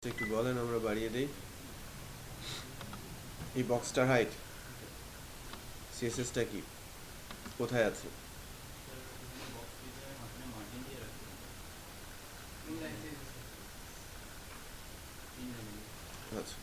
একটু বলেন, আমরা বাড়িয়ে দেই। এই বক্সটার হাইট সিএসএসটা কি, কোথায় আছে? আচ্ছা,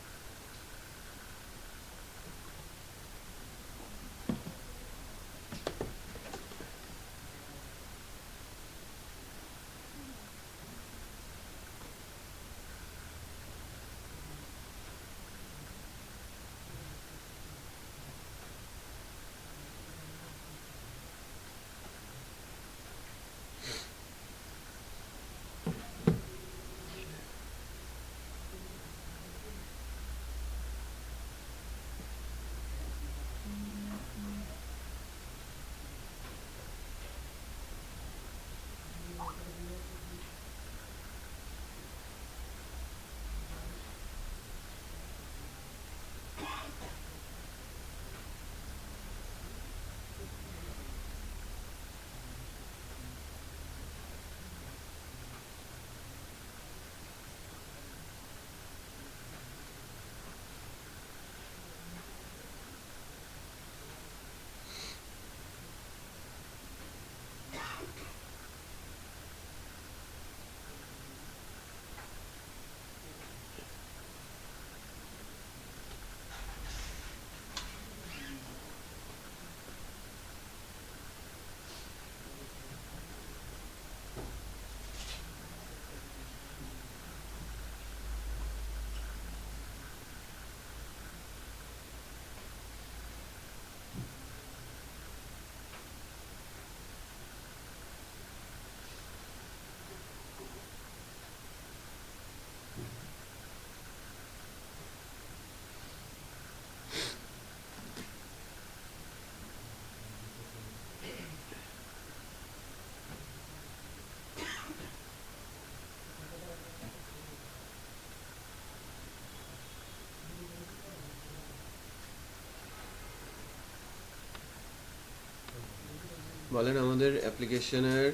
বলেন আমাদের অ্যাপ্লিকেশনের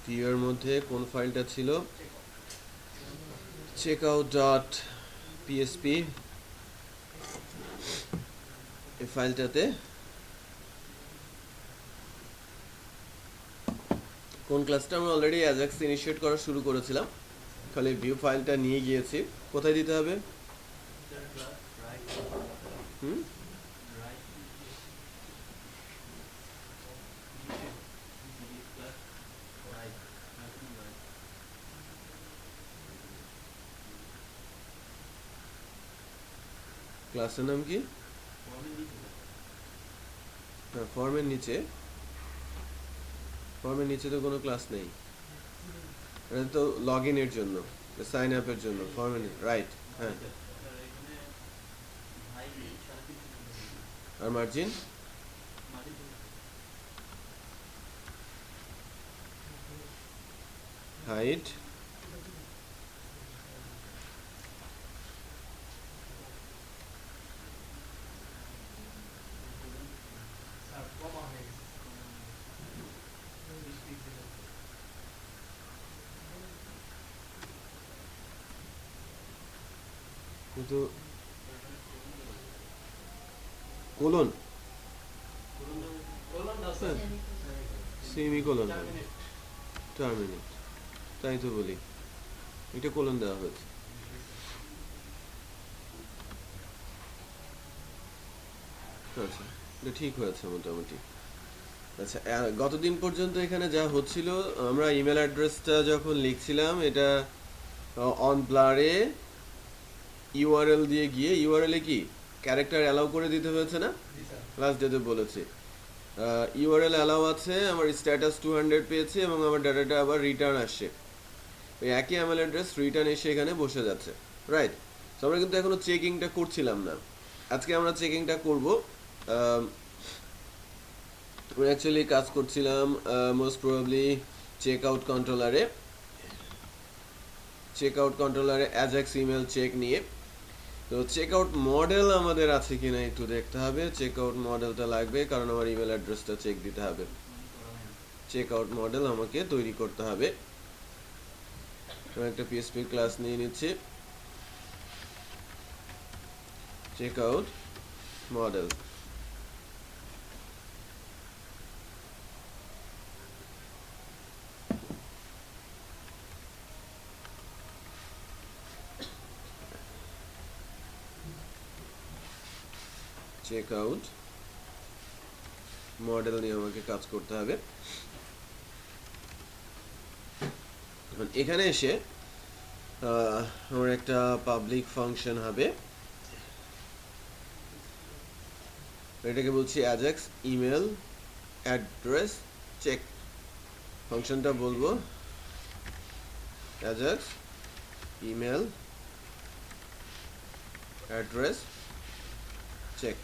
ভিউয়ের মধ্যে কোন ফাইলটা ছিল? checkout.php। এই ফাইলটাতে কোন ক্লাসটা আমরা অলরেডি অ্যাজাক্স ইনিশিয়েট করা শুরু করেছিলাম, খালি ভিউ ফাইলটা নিয়ে গিয়েছি। কোথায় দিতে হবে? হুম, ক্লাসের নাম কি? হ্যাঁ, ফর্মের নিচে। ফর্মের নিচে তো কোনো ক্লাস নেই, এটা তো লগ ইনের জন্য, সাইন আপের জন্য ফর্মের রাইট। হ্যাঁ, আর মার্জিন? হাইট? কিন্তু কোলন, সেমি কোলন, টার্মিনেট, তাই তো বলি, এটা কোলন দেওয়া হয়েছে। আচ্ছা, এটা ঠিক হয়েছে মোটামুটি। আচ্ছা, গতদিন পর্যন্ত এখানে যা হচ্ছিল, আমরা ইমেল অ্যাড্রেসটা যখন লিখছিলাম, এটা অন ব্লারে ইউআরএল দিয়ে গিয়ে, ইউআরএল এ কি ক্যারেক্টার অ্যালাউ করে দিতে হয়েছে না? লাস্ট ডেতে বলেছি ইউআরএল অ্যালাউ আছে, আমার স্ট্যাটাস 200 পেয়েছি এবং আমার ডাটাটা আবার রিটার্ন আসছে। ওই একই ইমেল অ্যাড্রেস রিটার্ন এসে এখানে বসে যাচ্ছে, রাইট? তো আমরা কিন্তু এখনো চেকিংটা করছিলাম না, আজকে আমরা চেকিংটা করব। আমরা অ্যাকচুয়ালি কাজ করছিলাম মোস্ট প্রবাবলি চেক আউট কন্ট্রোলারে অ্যাজাক্স ইমেল চেক নিয়ে। তো চেক আউট মডেল আমাদের আছে কিনা একটু দেখতে হবে। চেক আউট মডেলটা লাগবে কারণ আমার ইমেল অ্যাড্রেসটা চেক দিতে হবে। চেক আউট মডেল আমাকে তৈরি করতে হবে। একটা পিএসপি ক্লাস নিয়ে নিচ্ছি। Check out model. Check out model নিয়ে আমাকে কাজ করতে হবে। এখানে এসে আমার একটা পাবলিক ফাংশন হবে, এটাকে বলছি অ্যাজাক্স ইমেল অ্যাড্রেস চেক। ফাংশনটা বলবো ajax email address check.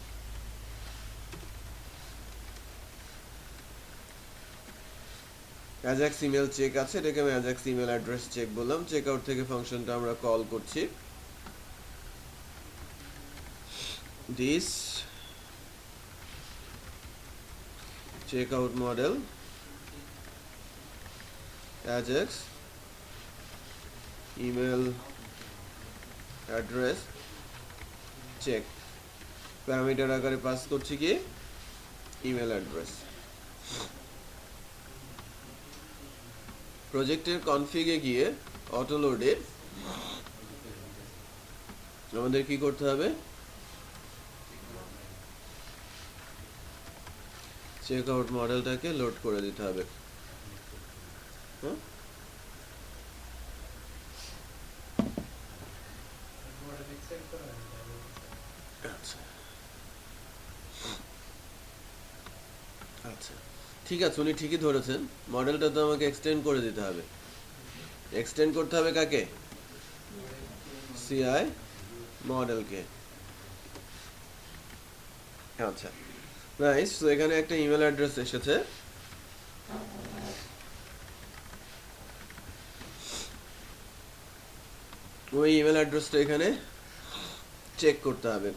Ajax email check আছে, এটাকে আমি অ্যাজাক্স ইমেল অ্যাড্রেস চেক বললাম। চেক আউট থেকে ফাংশনটা আমরা কল করছি, this check out model ajax email address check. Parameter আকারে পাস করছি কি ইমেল অ্যাড্রেস। প্রজেক্টের কনফিগে গিয়ে অটো লোডে আমাদের কি করতে হবে, চেক আউট মডেলটাকে লোড করে দিতে হবে। আচ্ছা ঠিক আছে, উনি ঠিকই ধরেছেন, মডেলটা তো আমাকে এক্সটেন্ড করে দিতে হবে। এক্সটেন্ড করতে হবে কাকে, সিআই মডেলকে। আচ্ছা নাইস। তো এখানে একটা ইমেল অ্যাড্রেস এসেছে, ওই ইমেল অ্যাড্রেসটা এখানে চেক করতে হবে।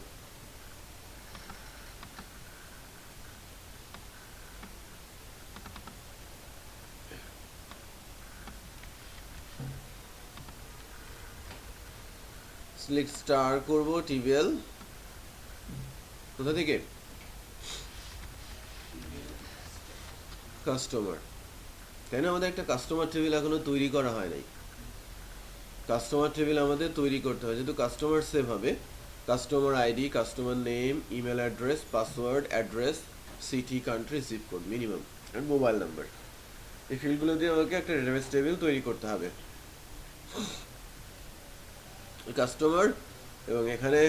সিলেক্ট স্টার করব টিভিএল, কোথা থেকে, কাস্টমার। তাই না, আমাদের একটা কাস্টমার টেবিল এখনো তৈরি করা হয় নাই। কাস্টমার টেবিল আমাদের তৈরি করতে হয়, যেহেতু কাস্টমার সেভ হবে। Customer ID, customer name, email address, password, address, city, country, zip code minimum, আর মোবাইল নাম্বার, এই ফিল্ডগুলো দিয়ে আমাকে একটা ডেটাবেস টেবিল তৈরি করতে হবে। কাস্টমার এবং এখানে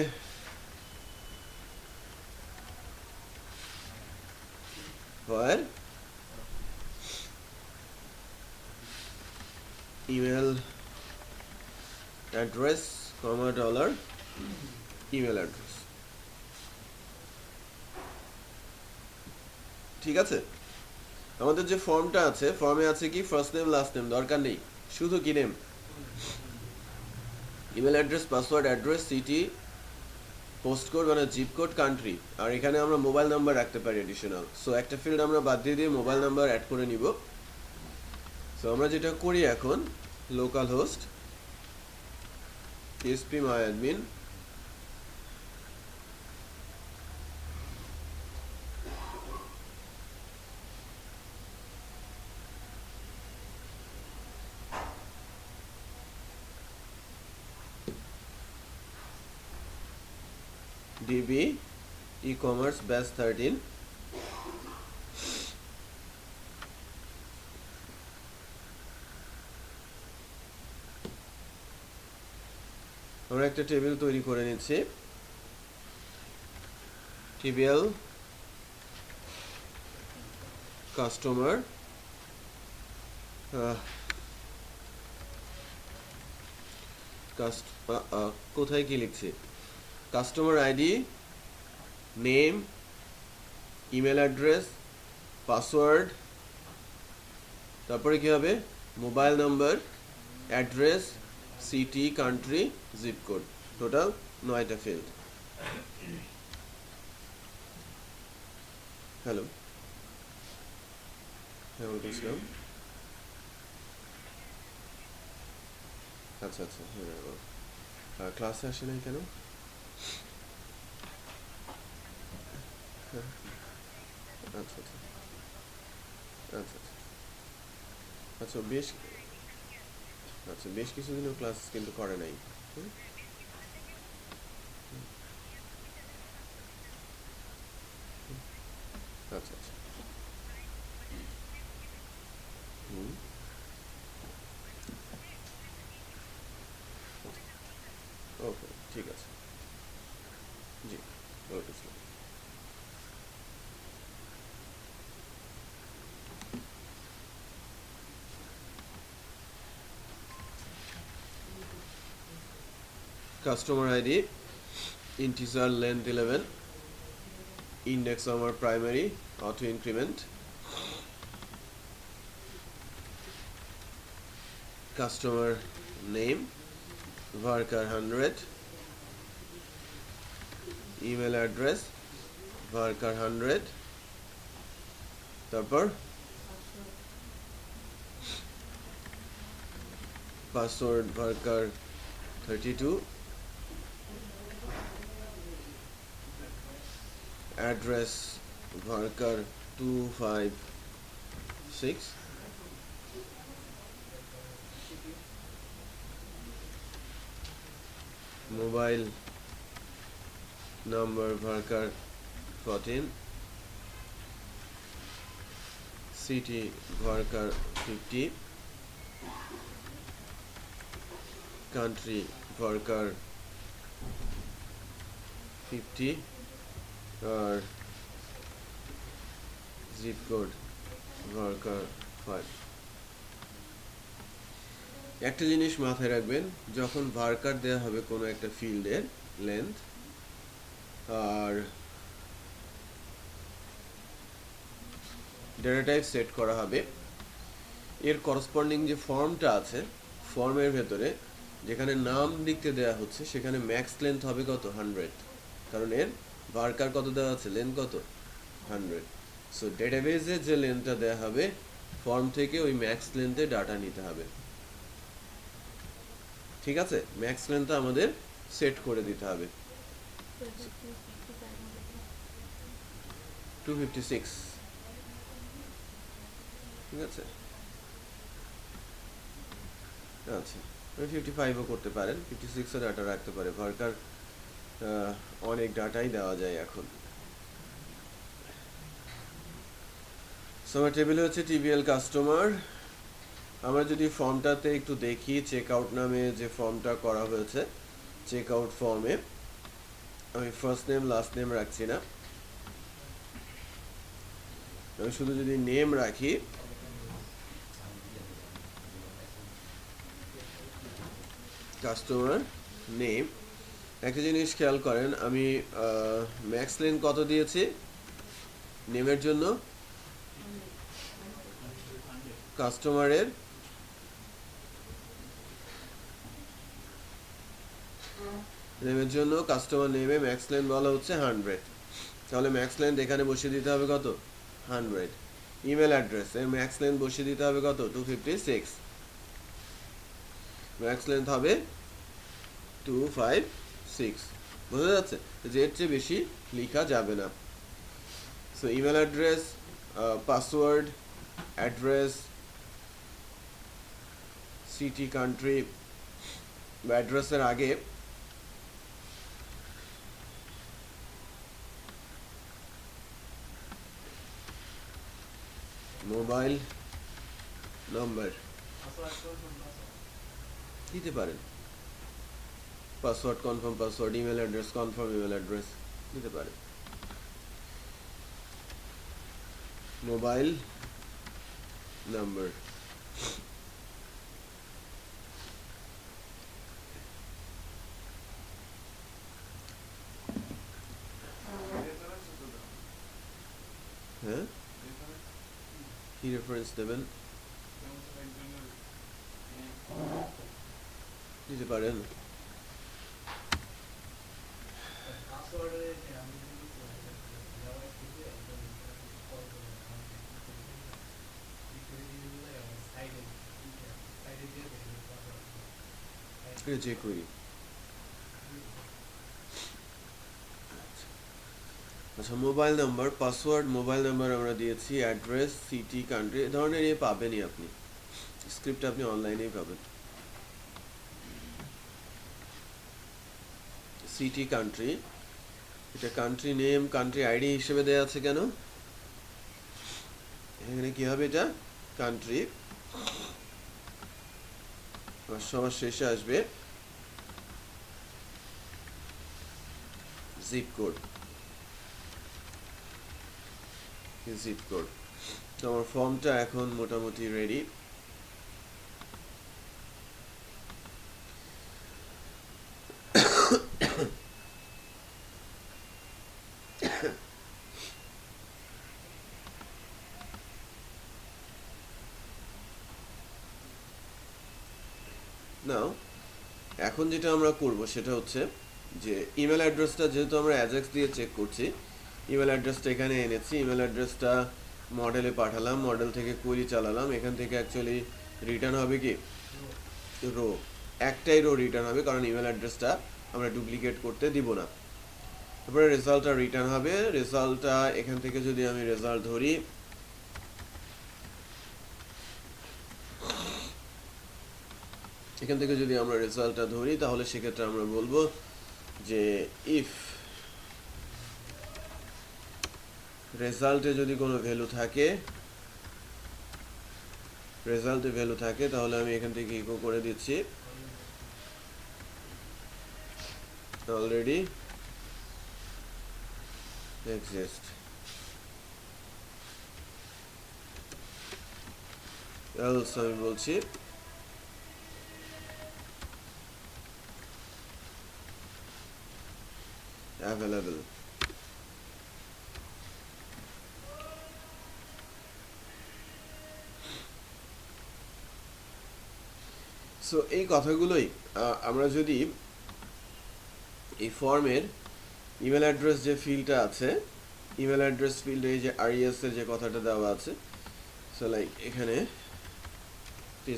হয় ইমেল অ্যাড্রেস কমা ডলার ইমেল অ্যাড্রেস। ঠিক আছে, আমাদের যে ফর্মটা আছে, ফর্মে আছে কি ফার্স্ট নেম লাস্ট নেম, দরকার নেই, শুধু কি name, email address, password, address, city, post code মানে জিপ কোড, কান্ট্রি, আর এখানে আমরা মোবাইল নাম্বার রাখতে পারি এডিশনাল। সো একটা ফিল্ড আমরা বাদ দিয়ে মোবাইল নাম্বার অ্যাড করে নিব। সো আমরা যেটা করি এখন, localhost PSP my admin, DB ecommerce batch 13, আমরা একটা টেবিল তৈরি করে নিচ্ছি, টিবিএল কাস্টমার, কোথায় কি লিখছি, customer ID, name, email address, password, তারপরে কি হবে, mobile number, address, city, country, zip code, total 9টা ফিল্ড। হ্যালো, হ্যাঁ বলছিলাম। আচ্ছা আচ্ছা, হ্যাঁ ক্লাসে আসে নাই কেন? হ্যাঁ, আচ্ছা আচ্ছা আচ্ছা আচ্ছা আচ্ছা বেশ কিছুদিনও ক্লাস কিন্তু করে নাই। হুম, আচ্ছা আচ্ছা। হুম, ওকে, ঠিক আছে। জি, okay. Customer ID integer length 11, index আমার primary, auto increment, customer name varchar 100, email address varchar 100, তারপর password varchar 32, address varchar 256, mobile number varchar 14, city varchar 50, country varchar 50, আর জিপ কোড varchar 5। একটা জিনিস মাথায় রাখবেন, যখন varchar দেওয়া হবে কোনো একটা ফিল্ডের লেন্থ আর ডেটা টাইপ সেট করা হবে, এর করসপন্ডিং যে ফর্মটা আছে, ফর্মের ভেতরে যেখানে নাম লিখতে দেওয়া হচ্ছে সেখানে ম্যাক্স লেন্থ হবে কত 100, কারণ এর varchar কত দেওয়া আছে, লেন্থ কত 100। সো ডেটাবেজে যে লেন্থটা দেওয়া হবে ফর্ম থেকে ওই ম্যাক্স লেন্থে ডাটা নিতে হবে। ঠিক আছে, ম্যাক্স লেন্থটা আমাদের সেট করে দিতে হবে 256। ঠিক আছে, আচ্ছা, আপনি 55ও করতে পারেন, 56ও ডাটা রাখতে পারে varchar, অনেক ডাটাই দেওয়া যায় এখন। সো আমার টেবিলে হচ্ছে টিবিএল কাস্টমার। আমরা যদি ফর্মটাতে একটু দেখি, চেক আউট নামে যে ফর্মটা করা হয়েছে, চেক আউট ফর্মে আমি ফার্স্ট নেম লাস্ট নেম রাখছি না, আমি শুধু যদি নেম রাখি, কাস্টমার নেম। একটা জিনিস খেয়াল করেন, আমি ম্যাক্স লেন্থ কত দিয়েছি নেমের জন্য, কাস্টমারের নেমের জন্য কাস্টমার নেমে ম্যাক্স লেন্থ বলা হচ্ছে 100, তাহলে ম্যাক্স লেন্থ এখানে বসিয়ে দিতে হবে কত 100। ইমেল অ্যাড্রেস এর ম্যাক্স লেন্থ বসিয়ে দিতে হবে কত 256, ম্যাক্স লেন্থ হবে 256। বোঝা যাচ্ছে যে এর চেয়ে বেশি লেখা যাবে না। So email address, password, address, city, country বা অ্যাড্রেসের আগে মোবাইল নাম্বার দিতে পারেন, password confirm password, email address confirm email address দিতে পারেন, মোবাইল নাম্বার। হ্যাঁ, কি রেফারেন্স দেবেন দিতে পারেন। এটা চেক করি। আচ্ছা, mobile number, password, mobile number আমরা দিয়েছি, অ্যাড্রেস, সিটি, কান্ট্রি, এ ধরনের পাবেনই আপনি, স্ক্রিপ্ট আপনি অনলাইনেই পাবেন। সিটি, কান্ট্রি, এটা কান্ট্রি নেম, কান্ট্রি আইডি হিসেবে দেওয়া আছে কেন? এখানে কি হবে, এটা কান্ট্রি, সবার শেষে আসবে জিপ কোড, জিপ কোড। তো আমার ফর্মটা এখন মোটামুটি রেডি। নাও এখন যেটা আমরা করব সেটা হচ্ছে যে ইমেল অ্যাড্রেসটা, যেহেতু আমরা অ্যাজাক্স দিয়ে চেক করছি, ইমেল অ্যাড্রেসটা এখানে এনেছি, ইমেল অ্যাড্রেসটা মডেলে পাঠালাম, মডেল থেকে কোয়েরি চালালাম, এখান থেকে অ্যাকচুয়ালি রিটার্ন হবে কি রো, একটাই রো রিটার্ন হবে, কারণ ইমেল অ্যাড্রেসটা আমরা ডুপ্লিকেট করতে দিব না। তারপরে রেজাল্টটা রিটার্ন হবে, রেজাল্টটা এখান থেকে যদি আমি রেজাল্ট ধরি, এখান থেকে যদি আমরা রেজাল্টটা ধরি তাহলে সেক্ষেত্রে আমরা বলবো যে ইফ রেজাল্টে যদি কোনো ভ্যালু থাকে, রেজাল্টে ভ্যালু থাকে, তাহলে আমি এখান থেকে ইকো করে দিচ্ছি অলরেডি এক্সিস্ট, এলস আমি বলছি অ্যাভেলেবল। সো এই কথাগুলোই আমরা যদি এই ফর্মের ইমেল অ্যাড্রেস যে ফিল্ডটা আছে, ইমেল অ্যাড্রেস ফিল্ডে এই যে আরইএস এর যে কথাটা দেওয়া আছে, সো লাইক এখানে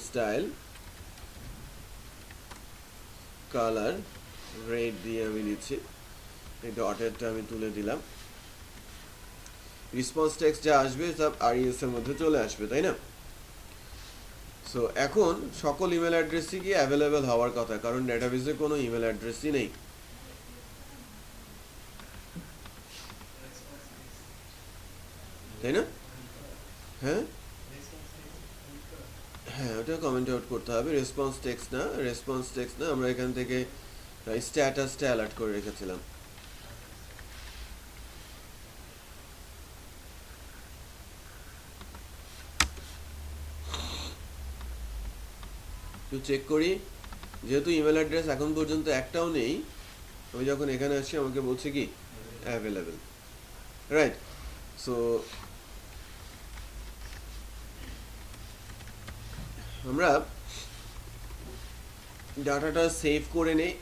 স্টাইল কালার রেড দিয়ে আমি দিচ্ছি, এই ডটেরটা আমি তুলে দিলাম, রেসপন্স টেক্সট যা আসবে সব আরইএস এর মধ্যে চলে আসবে, তাই না? সো এখন সকল ইমেল অ্যাড্রেসই কি অ্যাভেলেবেল হওয়ার কথা, কারণ ডেটাবেসে কোনো ইমেল অ্যাড্রেসই নেই, তাই না? হ্যাঁ হ্যাঁ, ওটা কমেন্ট আউট করতে হবে, রেসপন্স টেক্সট না, রেসপন্স টেক্সট না, আমরা এখান থেকে স্ট্যাটাসটা অ্যালার্ট করে রেখেছিলাম। একটু চেক করি, যেহেতু ইমেল অ্যাড্রেস এখন পর্যন্ত একটাও নেই, আমি যখন এখানে আসি আমাকে বলছে কি অ্যাভেলেবেল, রাইট? সো আমরা ডাটাটা সেভ করে নেই।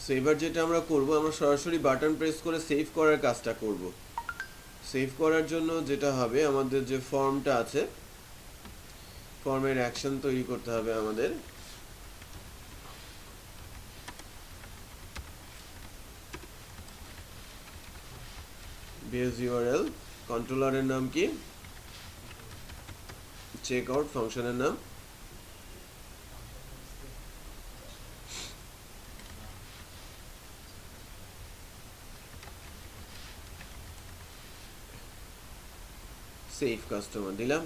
সো এবার যেটা আমরা করব, আমরা সরাসরি বাটন প্রেস করে সেভ করার কাজটা করব। সেভ করার জন্য যেটা হবে, আমাদের যে ফর্মটা আছে, ফর্মের অ্যাকশন তৈরি করতে হবে আমাদের, বেস ইউআরএল, কন্ট্রোলারের নাম কি, চেক আউট ফাংশনের নাম, সেভ কাস্টমার দিলাম।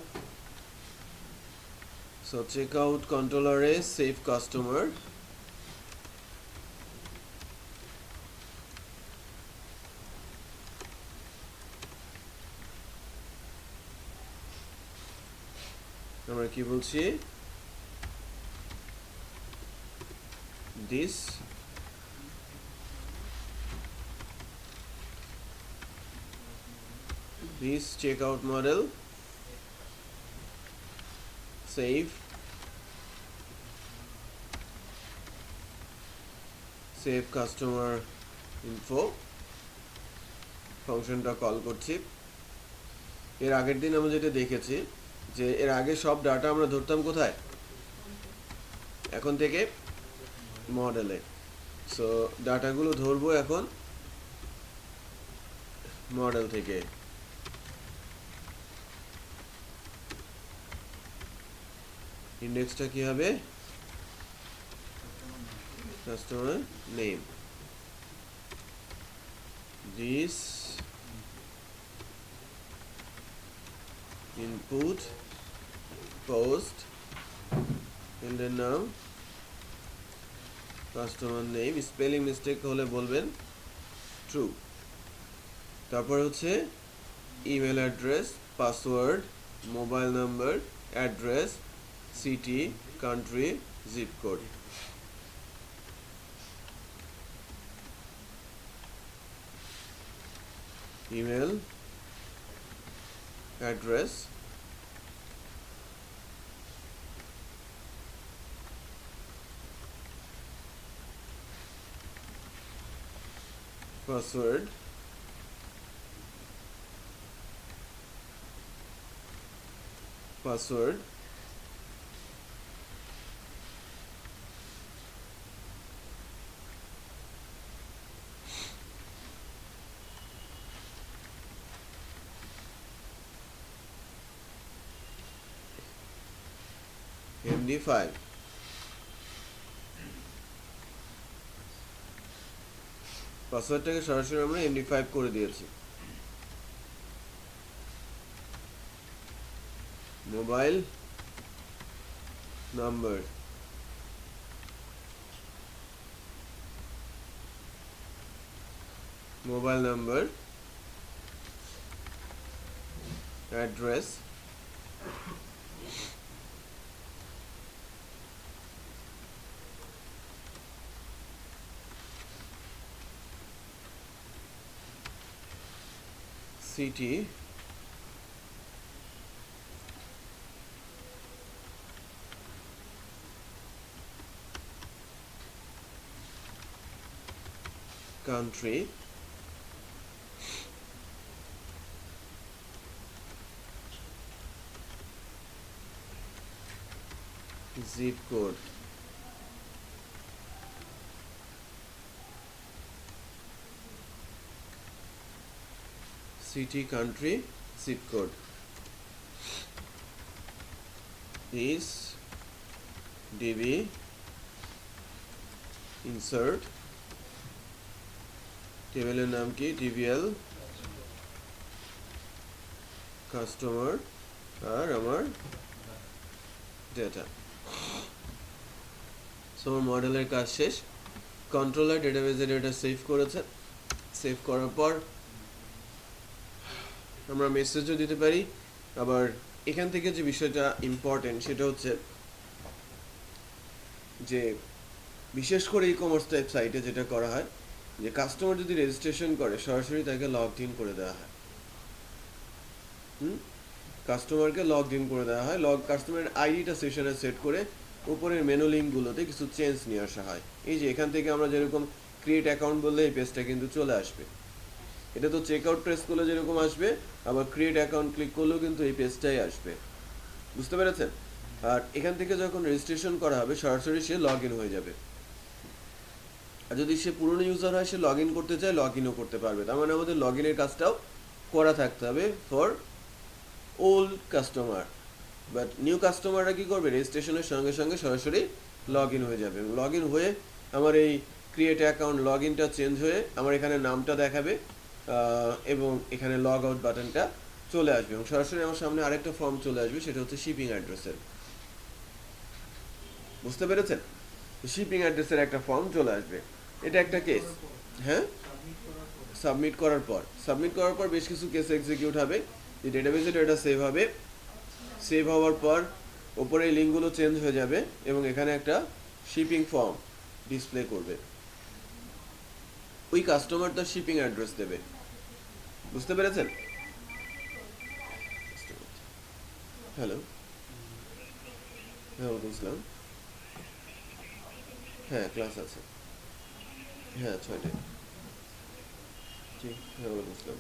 সো চেক আউট কন্ট্রোলারে সেভ কাস্টমার, আমরা কি বলছি, this checkout model save customer info ফাংশনটা কল করছি। এর আগের দিন আমরা যেটা দেখেছি যে এর আগে সব ডাটা আমরা ধরতাম কোথায়, এখন থেকে মডেলে। সো ডাটাগুলো ধরবো এখন মডেল থেকে ইন্ডেক্সটা কি হবে customer name this input post ফিল্ডের নাম কাস্টমার নেম স্পেলিং মিস্টেক হলে বলবেন ট্রু তারপর হচ্ছে email address password mobile number address city country zip code email address password MD5 পাসওয়ার্ডটাকে সরাসরি আমরা MD5 করে দিয়েছি mobile number address city country zip code city country zip code is db insert টেবিলের নাম কি tvl কাস্টমার আর আমার data so মডেলের কাজ শেষ কন্ট্রোলার ডেটাবেজে ডেটা সেভ করেছে সেভ করার পর আমরা মেসেজও দিতে পারি আবার এখান থেকে যে বিষয়টা ইম্পর্টেন্ট সেটা হচ্ছে যে বিশেষ করে ই-কমার্স টাইপ সাইটে যেটা করা হয় যে কাস্টমার যদি রেজিস্ট্রেশন করে সরাসরি তাকে লগড ইন করে দেওয়া হয় কাস্টমারকে লগড ইন করে দেওয়া হয় কাস্টমারের আইডিটা সেশনে সেট করে উপরের মেনু লিঙ্কগুলোতে কিছু চেঞ্জ নিয়ে আসা হয় এই যে এখান থেকে আমরা যেরকম ক্রিয়েট অ্যাকাউন্ট বললে এই পেজটা কিন্তু চলে আসবে এটা তো চেক আউট প্রেস করলে যেরকম আসবে আবার ক্রিয়েট অ্যাকাউন্ট ক্লিক করলেও কিন্তু এই পেজটাই আসবে বুঝতে পেরেছেন আর এখান থেকে যখন রেজিস্ট্রেশন করা হবে সরাসরি সে লগ ইন হয়ে যাবে আর যদি সে পুরনো ইউজার হয় সে লগ ইন করতে চায় লগ ইনও করতে পারবে তার মানে আমাদের লগ ইনের কাজটাও করা থাকতে হবে for old customer but new কাস্টমাররা কী করবে রেজিস্ট্রেশনের সঙ্গে সঙ্গে সরাসরি লগ ইন হয়ে যাবে লগ ইন হয়ে আমার এই ক্রিয়েট অ্যাকাউন্ট লগ ইনটা চেঞ্জ হয়ে আমার এখানে নামটা দেখাবে এবং এখানে লগ আউট বাটনটা চলে আসবে এবং সরাসরি আমার সামনে আরেকটা ফর্ম চলে আসবে সেটা হচ্ছে শিপিং অ্যাড্রেসের বুঝতে পেরেছেন শিপিং অ্যাড্রেসের একটা ফর্ম চলে আসবে এটা একটা কেস হ্যাঁ সাবমিট করার পর বেশ কিছু কেস এক্সিকিউট হবে যে ডেটাবেজে ডেটা সেভ হবে সেভ হওয়ার পর ওপরে এই লিঙ্কগুলো চেঞ্জ হয়ে যাবে এবং এখানে একটা শিপিং ফর্ম ডিসপ্লে করবে ওই কাস্টমার তার শিপিং অ্যাড্রেস দেবে বুঝতে পেরেছেন হ্যালো হ্যাঁ বুঝলাম হ্যাঁ ক্লাস আছে হ্যাঁ 6টায় জি হ্যাঁ বুঝলাম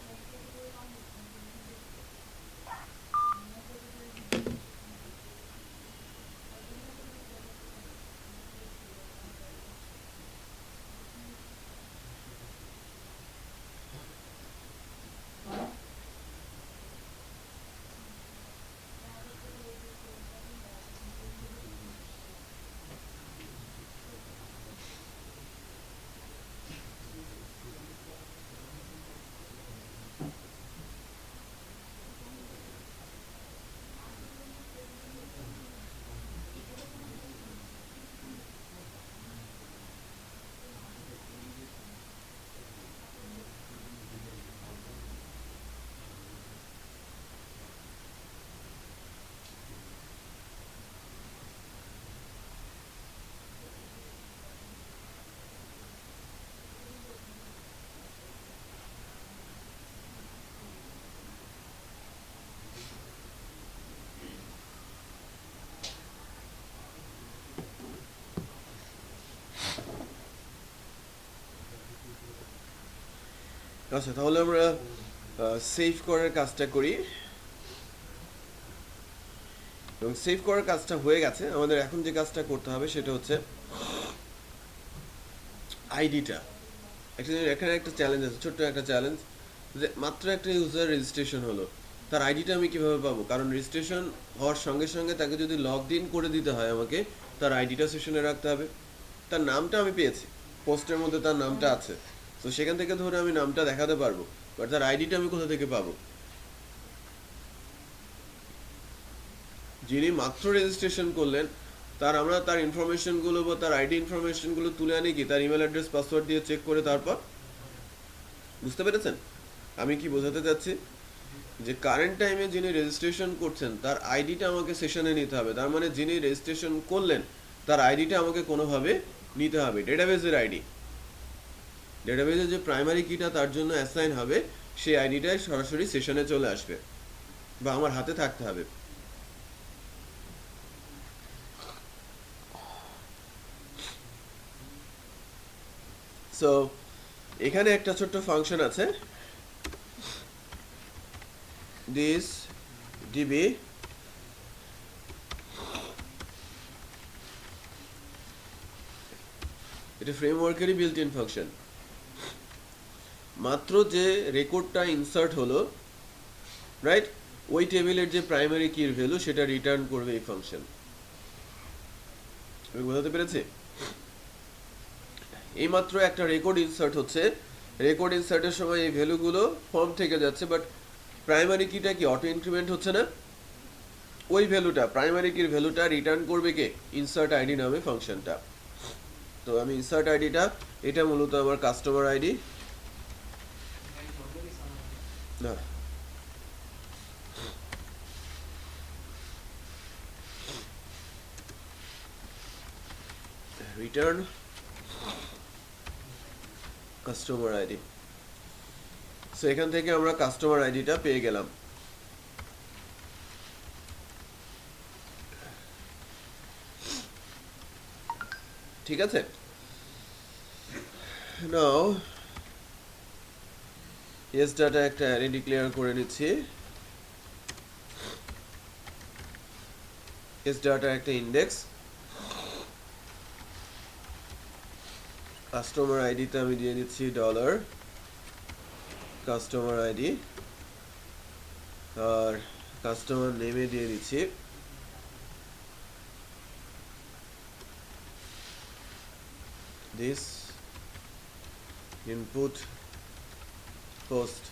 আচ্ছা, তাহলে আমরা সেভ করার কাজটা করি, এবং সেভ করার কাজটা হয়ে গেছে। আমাদের এখন যে কাজটা করতে হবে সেটা হচ্ছে আইডিটা। অ্যাকচুয়ালি এখানে একটা চ্যালেঞ্জ আছে, ছোট্ট একটা চ্যালেঞ্জ, যে মাত্র একটা ইউজার রেজিস্ট্রেশন হলো, তার আইডিটা আমি কিভাবে পাবো? কারণ রেজিস্ট্রেশন হওয়ার সঙ্গে সঙ্গে তাকে যদি লগ ইন করে দিতে হয় আমাকে, তার আইডিটা সেশনে রাখতে হবে। তার নামটা আমি পেয়েছি, পোস্টের মধ্যে তার নামটা আছে, তো সেখান থেকে ধরে আমি নামটা দেখাতে পারবো, বাট তার আইডিটা আমি কোথা থেকে পাবো? যিনি মাত্র রেজিস্ট্রেশন করলেন, আমরা তার ইনফরমেশনগুলো বা তার আইডি ইনফরমেশনগুলো তুলে আনি কি তার ইমেল অ্যাড্রেস পাসওয়ার্ড দিয়ে চেক করে? তারপর বুঝতে পেরেছেন আমি কি বোঝাতে চাচ্ছি? যে কারেন্ট টাইমে যিনি রেজিস্ট্রেশন করছেন তার আইডিটা আমাকে সেশনে নিতে হবে, তার মানে যিনি রেজিস্ট্রেশন করলেন তার আইডিটা আমাকে কোনোভাবে নিতে হবে। ডেটাবেজের আইডি, ডেটাবেজের যে প্রাইমারি কিটা তার জন্য অ্যাসাইন হবে, সেই আইডিটাই সরাসরি সেশনে চলে আসবে বা আমার হাতে থাকতে হবে। সো এখানে একটা ছোট্ট ফাংশন আছে, দিস ডিবি এটা ফ্রেমওয়ার্কেরই বিল্ট ইন ফাংশন। মাত্র যে রেকর্ডটা ইনসার্ট হলো, রাইট, ওই টেবিলের যে প্রাইমারি কির ভ্যালু সেটা রিটার্ন করবে এই ফাংশন। আমি বোঝাতে পেরেছি? এইমাত্র একটা রেকর্ড ইনসার্ট হচ্ছে, রেকর্ড ইনসার্টের সময় এই ভ্যালুগুলো ফর্ম থেকে যাচ্ছে, বাট প্রাইমারি কিটা কি অটো ইনক্রিমেন্ট হচ্ছে না? ওই ভ্যালুটা, প্রাইমারি কির ভ্যালুটা রিটার্ন করবে কে? ইনসার্ট আইডি নামে ফাংশনটা। তো আমি ইনসার্ট আইডিটা, এটা মূলত আমার কাস্টমার আইডি, না রিটার্ন কাস্টমার আইডি। সো এখান থেকে আমরা কাস্টমার আইডিটা পেয়ে গেলাম। ঠিক আছে, নাও এস ডাটা একটা অ্যারে ডিক্লেয়ার করে নিচ্ছি। এস ডাটা একটা ইন্ডেক্স, কাস্টমার আইডিতে আমি দিয়ে দিচ্ছি ডলার কাস্টমার আইডি, আর কাস্টমার নেমে দিয়ে দিচ্ছি this input post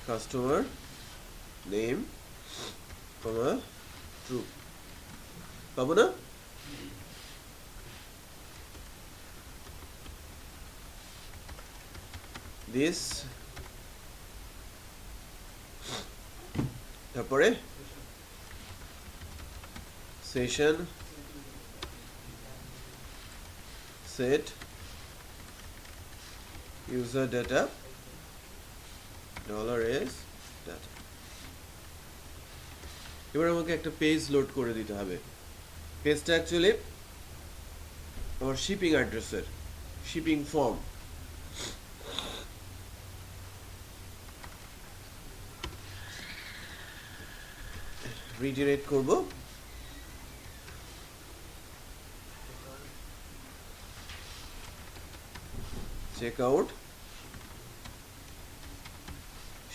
customer name comma true. পাবো না? দিস, তারপরে session set user data dollar S data. এবার আমাকে একটা পেজ লোড করে দিতে হবে। পেজটা অ্যাকচুয়ালি আমার শিপিং অ্যাড্রেসের শিপিং ফর্ম। রিজেনারেট করব, check out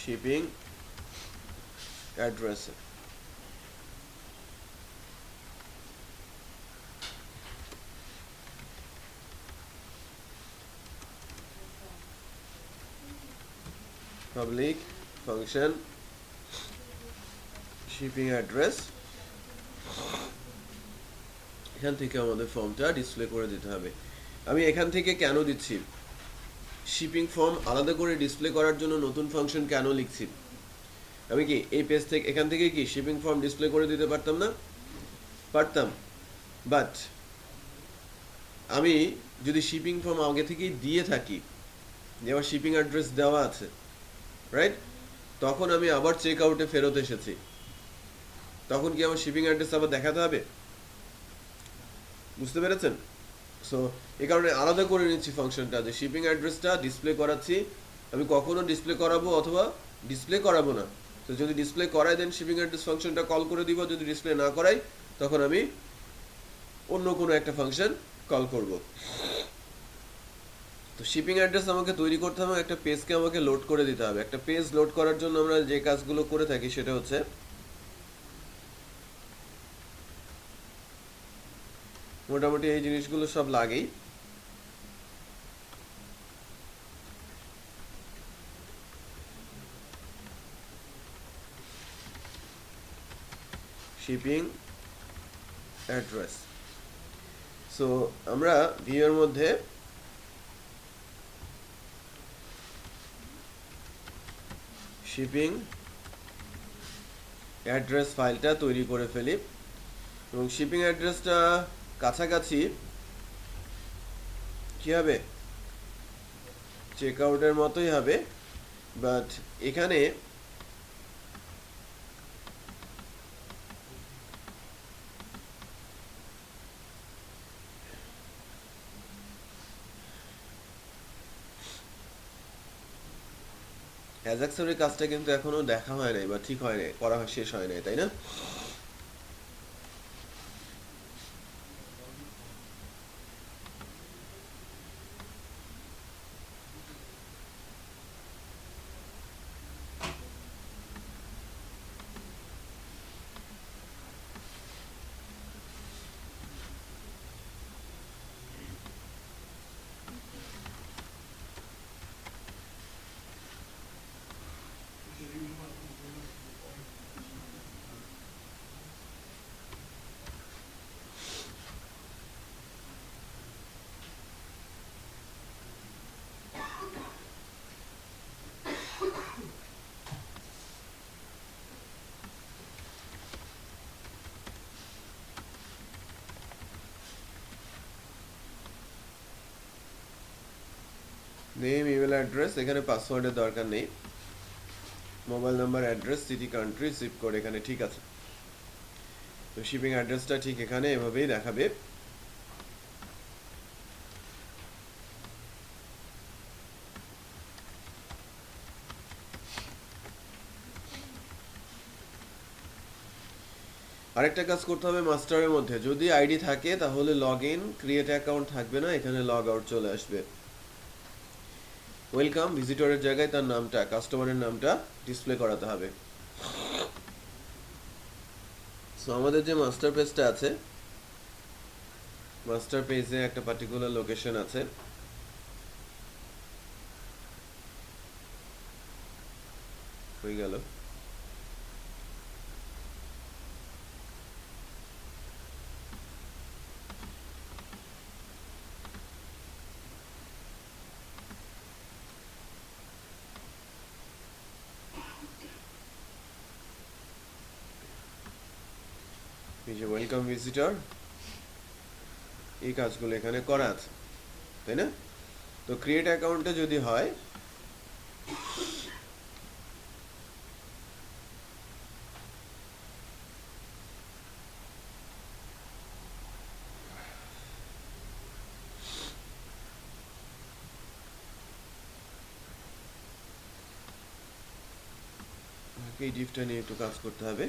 shipping address. Public function shipping address, এখান থেকে আমাদের ফর্মটা ডিসপ্লে করে দিতে হবে। আমি এখান থেকে কেন দিচ্ছি, শিপিং ফর্ম আলাদা করে ডিসপ্লে করার জন্য নতুন ফাংশন কেন লিখছি? আমি কি এই পেজ থেকে এখান থেকে কি শিপিং ফর্ম ডিসপ্লে করে দিতে পারতাম না? পারতাম, বাট আমি যদি শিপিং ফর্ম আগে থেকেই দিয়ে থাকি, যে আমার শিপিং অ্যাড্রেস দেওয়া আছে, রাইট, তখন আমি আবার চেক আউটে ফেরত এসেছি, তখন কি আমার শিপিং অ্যাড্রেস আবার দেখাতে হবে? বুঝতে পেরেছেন? সো এই কারণে আলাদা করে নিচ্ছি ফাংশনটা, যে শিপিং অ্যাড্রেসটা ডিসপ্লে করাচ্ছি, আমি কখনো ডিসপ্লে করাবো অথবা ডিসপ্লে করাবো না। তো যদি ডিসপ্লে করাই দেন শিপিং অ্যাড্রেস ফাংশনটা কল করে দিব, যদি ডিসপ্লে না করাই তখন আমি অন্য কোনো একটা ফাংশন কল করব। তো শিপিং অ্যাড্রেস আমাকে তৈরি করতে হবে, একটা পেজকে আমাকে লোড করে দিতে হবে। একটা পেজ লোড করার জন্য আমরা যে কাজগুলো করে থাকি সেটা হচ্ছে মোটামুটি এই জিনিসগুলো সব লাগেই। Shipping address. সো আমরা ভিউয়ের মধ্যে শিপিং অ্যাড্রেস ফাইলটা তৈরি করে ফেলি, এবং শিপিং অ্যাড্রেসটা কাছাকাছি কী হবে, চেক আউটের মতোই হবে, বাট এখানে অ্যাজাক্সের কাজটা কিন্তু এখনো দেখা হয় নাই বা ঠিক হয় নাই, করা শেষ হয় নাই, তাই না? নেম, ইমেল অ্যাড্রেস, এখানে পাসওয়ার্ডের দরকার নেই, mobile number, address, city, country, zip code এখানে ঠিক আছে। তো শিপিং অ্যাড্রেসটা ঠিক এখানে এভাবেই দেখাবে। আরেকটা কাজ করতে হবে মাস্টারের মধ্যে, যদি আইডি থাকে তাহলে লগ ইন, ক্রিয়েট অ্যাকাউন্ট থাকবে না, এখানে লগ আউট চলে আসবে। ওয়েলকাম ভিজিটরের জায়গায় তার নামটা, কাস্টমারের নামটা ডিসপ্লে করাতে হবে। সো আমাদের যে মাস্টার পেজটা আছে, মাস্টার পেজে একটা পার্টিকুলার লোকেশন আছে, হয়ে গেল। এই যে ওয়েলকাম ভিজিটর, এই কাজগুলো এখানে করা আছে, তাই না? তো ক্রিয়েট অ্যাকাউন্টে যদি হয়, এই ডিফটা নিয়ে একটু কাজ করতে হবে।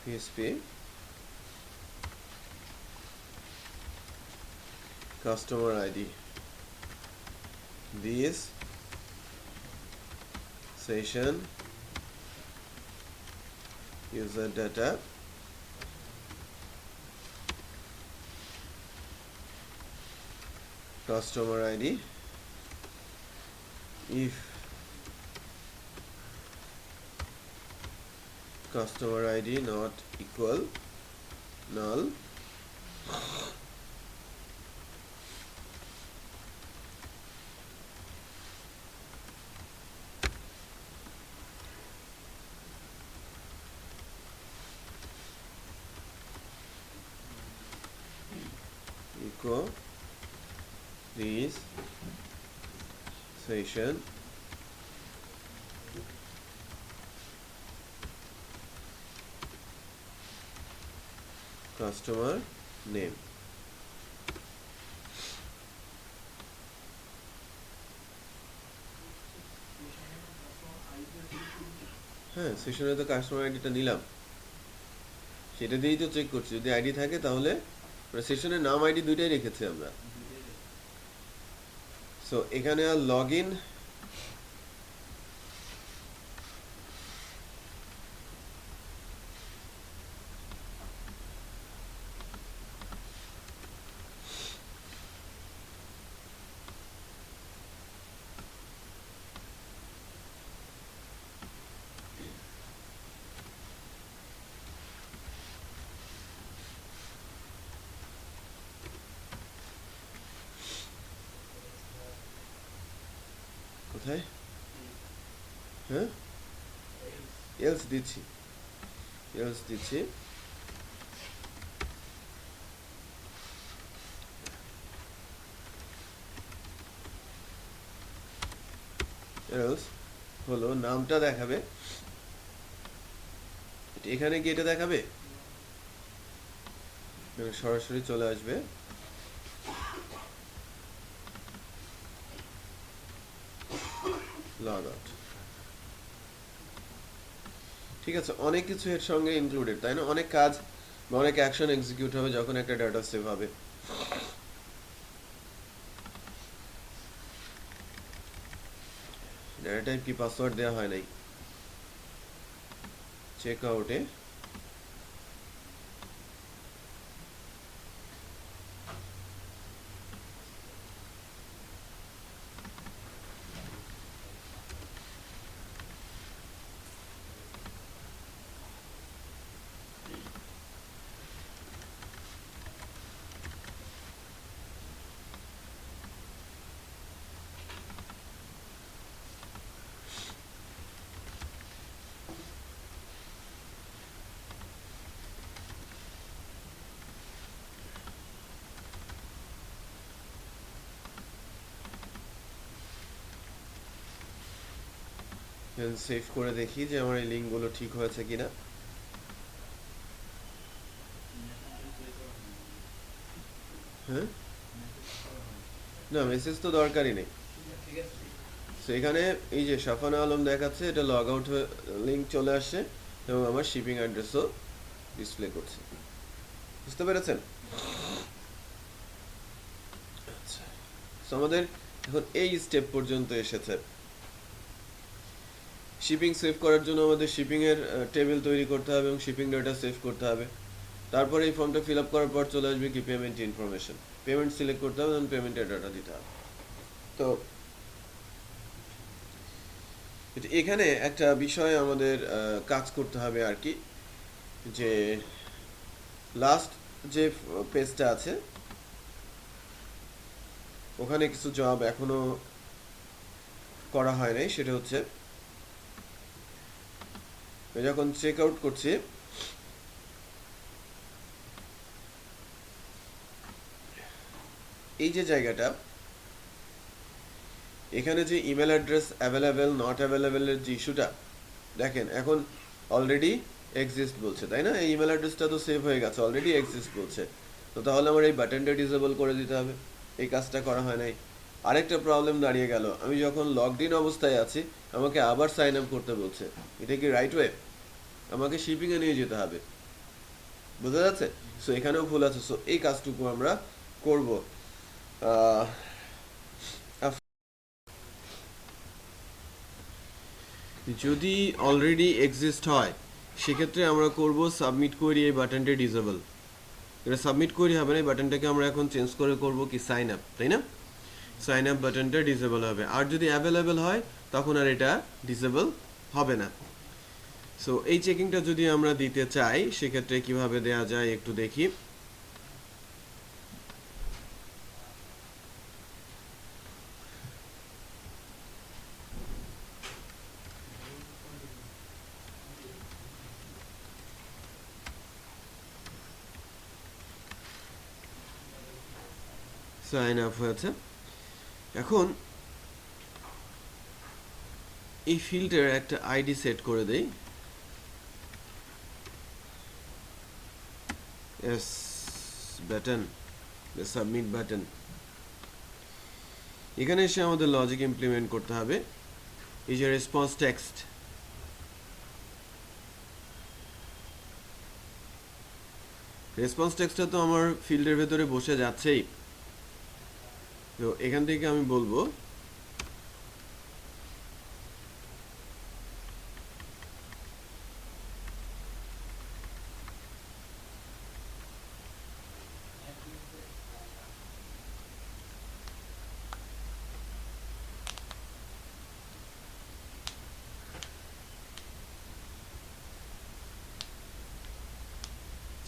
PHP customer ID, this session user data, customer ID, if customer ID not equal null, echo this session customer name. হ্যাঁ, সেশনে তো কাস্টমার আইডিটা নিলাম, সেটা দিয়েই তো চেক করছি। যদি আইডি থাকে তাহলে সেশনের নাম আইডি দুইটাই রেখেছি আমরা। সো এখানে আর লগ ইন, কোথায়? হ্যাঁ, এলস দিচ্ছি, এলস দিচ্ছি। এলস হলো নামটা দেখাবে, এখানে কি এটা দেখাবে? সরাসরি চলে আসবে লগ আউট। ঠিক আছে, অনেক কিছু এর সঙ্গে ইনক্লুডেড, তাই না? অনেক কাজ বা অনেক অ্যাকশন এক্সিকিউট হবে যখন একটা ডাটা সেভ হবে। ডাটা টাইপ কি পাসওয়ার্ড দেওয়া হয় নাই চেক আউটে? সেভ করে দেখি যে আমার এই লিঙ্কগুলো ঠিক হয়েছে কিনা। হ্যাঁ, না মেসেজ তো দরকারই নেই। সো এখানে এই যে সাফানা আলম দেখাচ্ছে, এটা লগ আউট হয়ে লিঙ্ক চলে আসছে এবং আমার শিপিং অ্যাড্রেসও ডিসপ্লে করছে। বুঝতে পেরেছেন? আচ্ছা, সো আমাদের এখন এই স্টেপ পর্যন্ত এসেছে। শিপিং সেভ করার জন্য আমাদের শিপিং এর টেবিল তৈরি করতে হবে এবং শিপিং ডাটা সেভ করতে হবে। তারপরে এই ফর্মটা ফিল আপ করার পর চলে আসবে কি পেমেন্ট ইনফরমেশন। পেমেন্ট সিলেক্ট করতে হবে এবং পেমেন্টের ডাটা দিতে হবে। তো এখানে একটা বিষয় আমাদের কাজ করতে হবে আর কি, যে লাস্ট যে পেজটা আছে ওখানে কিছু জব এখনো করা হয় নাই। সেটা হচ্ছে যখন চেক আউট করছি এই যে জায়গাটা, এখানে যে ইমেল অ্যাড্রেস অ্যাভেলেবেল নট অ্যাভেলেবেলের যে ইস্যুটা, দেখেন এখন অলরেডি এক্সিস্ট বলছে, তাই না? এই ইমেল অ্যাড্রেসটা তো সেভ হয়ে গেছে, অলরেডি এক্সিস্ট বলছে। তো তাহলে আমার এই বাটনটা ডিসেবল করে দিতে হবে। এই কাজটা করা হয় নাই। আরেকটা প্রবলেম দাঁড়িয়ে গেল, আমি যখন লগড ইন অবস্থায় আছি আমাকে আবার সাইন আপ করতে বলছে। এটা কি রাইট ওয়ে? আমাকে শিপিংয়ে নিয়ে যেতে হবে। বোঝা যাচ্ছে? সো এখানেও ভুল আছে। সো এই কাজটুকু আমরা করব। যদি অলরেডি এক্সিস্ট হয় সেক্ষেত্রে আমরা করব সাবমিট কোয়েরি, এই বাটনটা ডিসেবল। এটা সাবমিট কোয়েরি হবে না, এই বাটনটাকে আমরা এখন চেঞ্জ করে করব কি সাইন আপ, তাই না? সাইন আপ বাটনটা ডিসেবল হবে। আর যদি অ্যাভেলেবেল হয় তখন আর এটা ডিসেবল হবে না। সো এই চেকিংটা যদি আমরা দিতে চাই সেক্ষেত্রে কিভাবে দেয়া যায় একটু দেখি। সাইন আপ হয়েছে। এখন এই ফিল্ডের একটা আইডি সেট করে দেই। S button, submit button. এখানে এসে আমাদের লজিক ইমপ্লিমেন্ট করতে হবে। এই যে রেসপন্স টেক্সট, রেসপন্স টেক্সটটা তো আমার ফিল্ডের ভেতরে বসে যাচ্ছেই। তো এখান থেকে আমি বলবো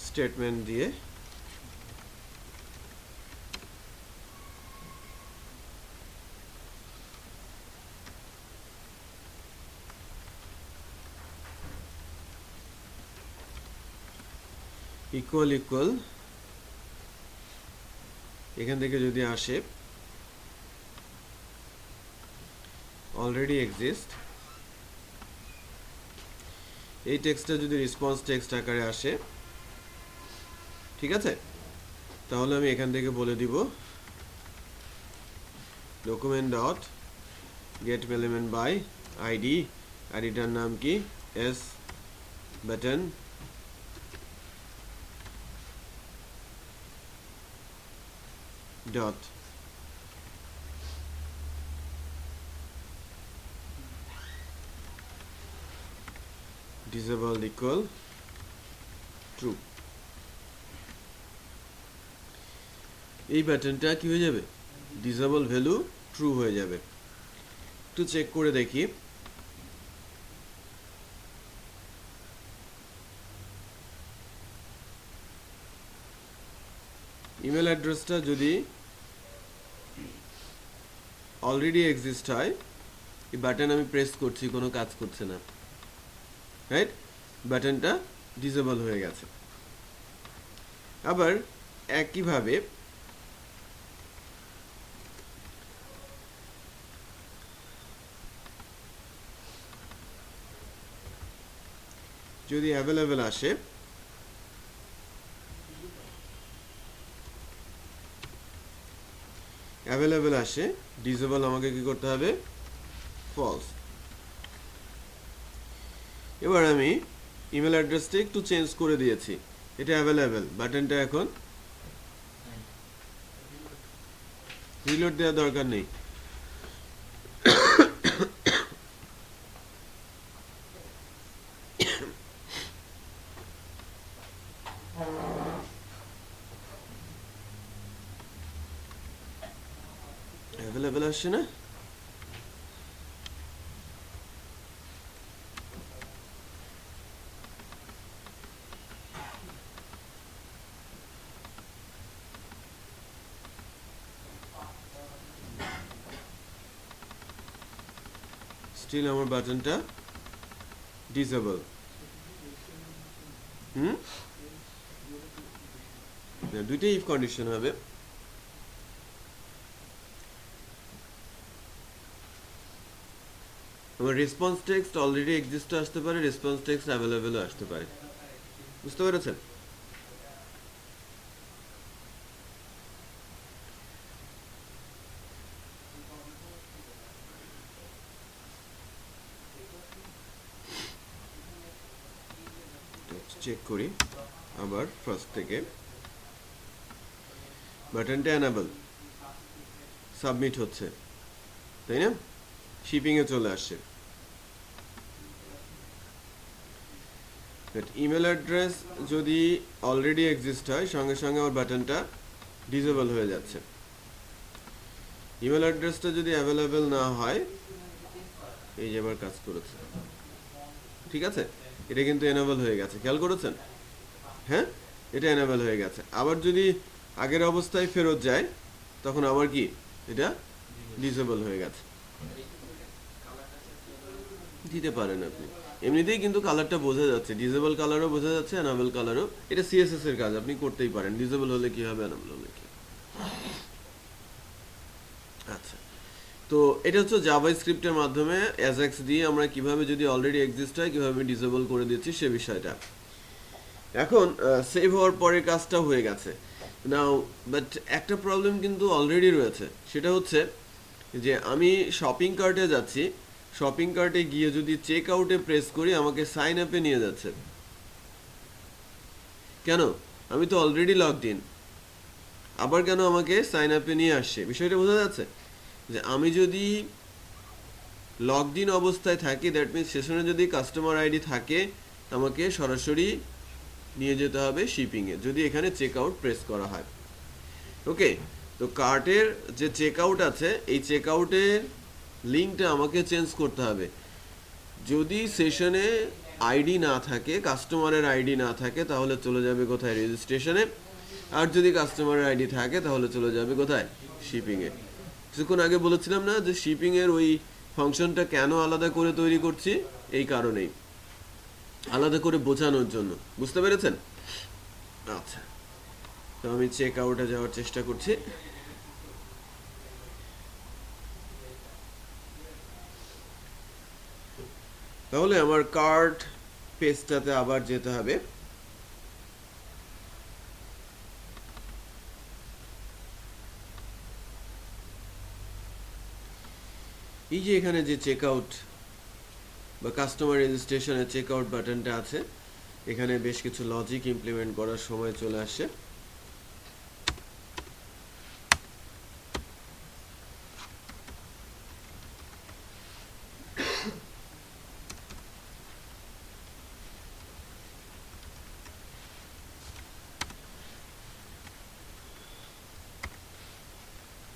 স্টেটমেন্ট দিয়ে ইকুয়াল ইকুয়াল, এখান থেকে যদি আসে অলরেডি এক্সিস্ট, এই টেক্সটটা যদি রেসপন্স টেক্সট আকারে আসে, ঠিক আছে, তাহলে আমি এখান থেকে বলে দিব document dot get element by ID, আইডিটার নাম কি, S button dot disable equal true. এই বাটনটা কি হয়ে যাবে, ডিসেবল ভ্যালু ট্রু হয়ে যাবে। একটু চেক করে দেখি, ইমেল অ্যাড্রেসটা যদি অলরেডি এক্সিস্ট হয়, এই বাটন আমি প্রেস করছি, কোনো কাজ করছে না, রাইট, বাটনটা ডিসেবল হয়ে গেছে। আবার একইভাবে যদি অ্যাভেলেবেল আসে, অ্যাভেলেবেল আসে, ডিসেবল আমাকে কি করতে হবে, ফলস। এবার আমি ইমেল অ্যাড্রেসটা একটু চেঞ্জ করে দিয়েছি, এটা অ্যাভেলেবেল, বাটনটা এখন রিলোড দেওয়ার দরকার নেই। অ্যাভেলেবেল আসছে না, স্টিল আমার বাটনটা ডিসেবল। দুইটাই ইফ কন্ডিশন হবে। আমার রেসপন্স টেক্সট অলরেডি এক্সিস্ট আসতে পারে, রেসপন্স টেক্সট অ্যাভেলেবেলও আসতে পারে, বুঝতে পেরেছেন? চেক করি আবার ফার্স্ট থেকে, বাটনটা এনাবল, সাবমিট হচ্ছে, তাই না, শিপিংয়ে চলে আসছে। ইমেল অ্যাড্রেস যদি অলরেডি এক্সিস্ট হয়, সঙ্গে সঙ্গে আমার বাটনটা ডিসেবল হয়ে যাচ্ছে। ইমেল অ্যাড্রেসটা যদি অ্যাভেলেবেল না হয়, এই যে আবার কাজ করেছে, ঠিক আছে, এটা কিন্তু এনাবেল হয়ে গেছে, খেয়াল করেছেন? হ্যাঁ, এটা এনাবেল হয়ে গেছে। আবার যদি আগের অবস্থায় ফেরত যায়, তখন আবার কি এটা ডিসেবল হয়ে গেছে। দিতে পারেন আপনি, এমনিতেই কিন্তু কালারটা বোঝা যাচ্ছে, ডিসেবল কালারও বোঝা যাচ্ছে, এনাবেল কালারও। এটা সিএসএস এর কাজ, আপনি করতেই পারেন, ডিসেবল হলে কি হবে, এনাবেল হলে কি। আচ্ছা, তো এটা হচ্ছে জাভা স্ক্রিপ্টের মাধ্যমে অ্যাজাক্স দিয়ে আমরা কিভাবে যদি অলরেডি এক্সিস্ট হয় কিভাবে ডিসেবল করে দিচ্ছি সে বিষয়টা। এখন সেভ হওয়ার পরে কাজটা হয়ে গেছে নাও, বাট একটা প্রবলেম কিন্তু অলরেডি রয়েছে, সেটা হচ্ছে যে আমি শপিং কার্টে যাচ্ছি, শপিং কার্টে গিয়ে যদি চেক আউটে প্রেস করি আমাকে সাইন আপে নিয়ে যাচ্ছে। কেন? আমি তো অলরেডি লগড ইন, আবার কেন আমাকে সাইন আপে নিয়ে আসছে? বিষয়টা বোঝা যাচ্ছে যে আমি যদি লগড ইন অবস্থায় থাকি, দ্যাট মিনস সেশনে যদি কাস্টমার আইডি থাকে, আমাকে সরাসরি নিয়ে যেতে হবে শিপিংয়ে, যদি এখানে চেক আউট প্রেস করা হয়। ওকে, তো কার্টের যে চেক আউট আছে, এই চেক আউটের লিঙ্কটা আমাকে চেঞ্জ করতে হবে। যদি সেশনে আইডি না থাকে, কাস্টমারের আইডি না থাকে, তাহলে চলে যাবে কোথায়? রেজিস্ট্রেশনে। আর যদি কাস্টমারের আইডি থাকে তাহলে চলে যাবে কোথায়? শিপিংয়ে। কিছুক্ষণ আগে বলেছিলাম না যে শিপিংয়ের ওই ফাংশনটা কেন আলাদা করে তৈরি করছি? এই কারণেই, আলাদা করে বোঝানোর জন্য। বুঝতে পেরেছেন? আচ্ছা, তো আমি চেক আউটে যাওয়ার চেষ্টা করছি। তাহলে আমার কার্ড পেজটাতে আবার যেতে হবে। এই যে এখানে যে চেক আউট বা কাস্টমার রেজিস্ট্রেশনের চেক আউট বাটনটা আছে, এখানে বেশ কিছু লজিক ইমপ্লিমেন্ট করার সময় চলে আসে।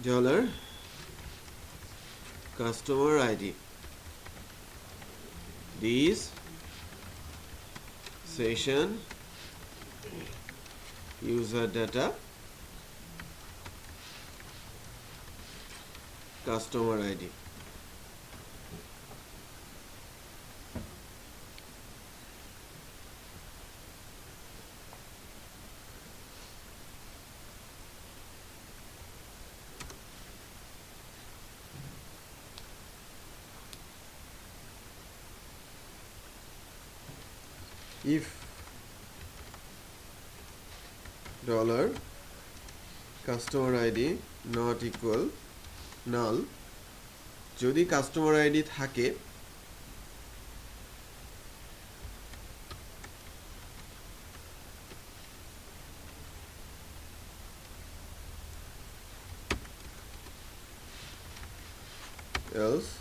Dollar customer ID, this session user data customer ID. If dollar customer ID not equal null, যদি কাস্টমার আইডি থাকে else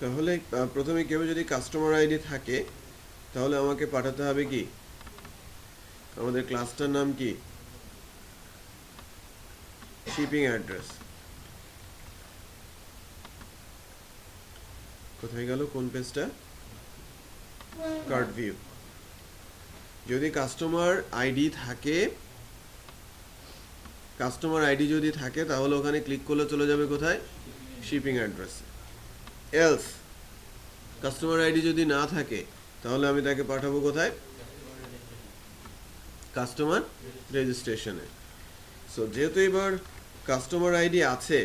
তাহলে প্রথমে কেউ যদি কাস্টমার আইডি থাকে তাহলে আমাকে পাঠাতে হবে কি? আমাদের ক্লাসটার নাম কি? Shipping address. কোথায় গেল কোন পেজটা? Card view. যদি কাস্টমার আইডি থাকে, কাস্টমার আইডি যদি থাকে তাহলে ওখানে ক্লিক করলে চলে যাবে কোথায়? Shipping address. Else customer ID যদি না থাকে তাহলে আমি তাকে পাঠাবো কোথায়? কাস্টমার রেজিস্ট্রেশনে। সো যেহেতু এবার কাস্টমার আইডি আছে,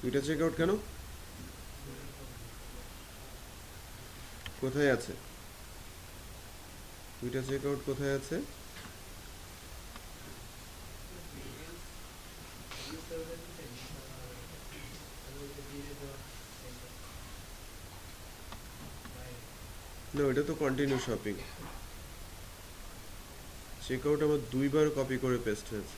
দুইটা চেক আউট কেন? কোথায় আছে দুইটা চেক আউট? কোথায় আছে? না, এটা তো কন্টিনিউ শপিং। চেক আউট আমার দুইবার কপি করে পেস্ট হয়েছে।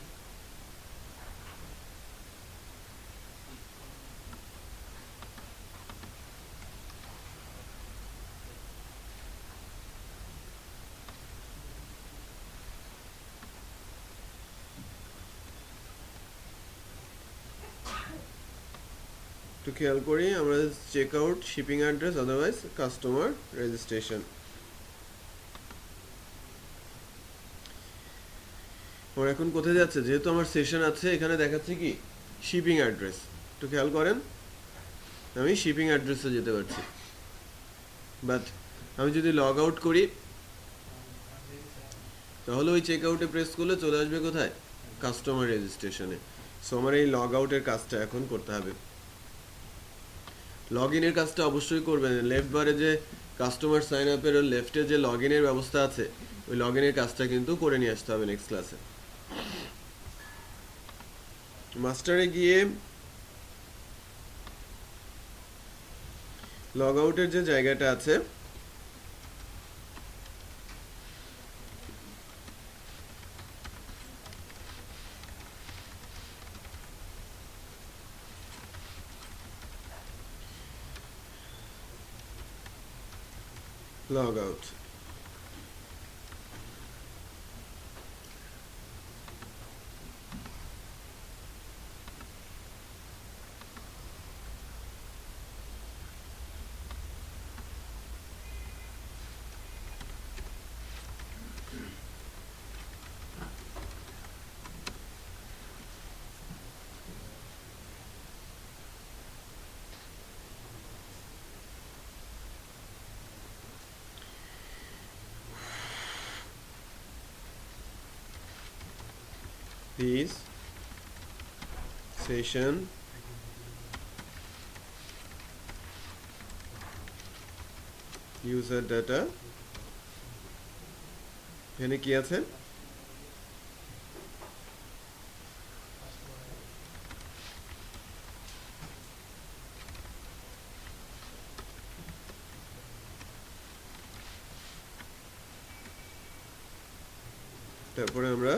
একটু খেয়াল করি আমরা, check out, shipping address, otherwise customer registration. আমার এখন কোথায় যাচ্ছে, যেহেতু আমার সেশন আছে এখানে দেখাচ্ছে কি শিপিং অ্যাড্রেস। একটু খেয়াল করেন, আমি শিপিং অ্যাড্রেসে যেতে পারছি, বাট আমি যদি লগ আউট করি তাহলে ওই চেক আউটে প্রেস করলে চলে আসবে কোথায়, কাস্টমার রেজিস্ট্রেশনে। সো আমার এই লগ আউটের কাজটা এখন করতে হবে। লগ ইনের কাজটা অবশ্যই করবেন। লেফট বারে যে কাস্টমার সাইন আপের লেফটে যে লগ ইনের ব্যবস্থা আছে, ওই লগ ইনের কাজটা কিন্তু করে নিয়ে আসতে হবে নেক্সট ক্লাসে। মাস্টারে গিয়ে লগ আউটের যে জায়গাটা আছে, log out, this session user data, এখানে কি আছে, তারপরে আমরা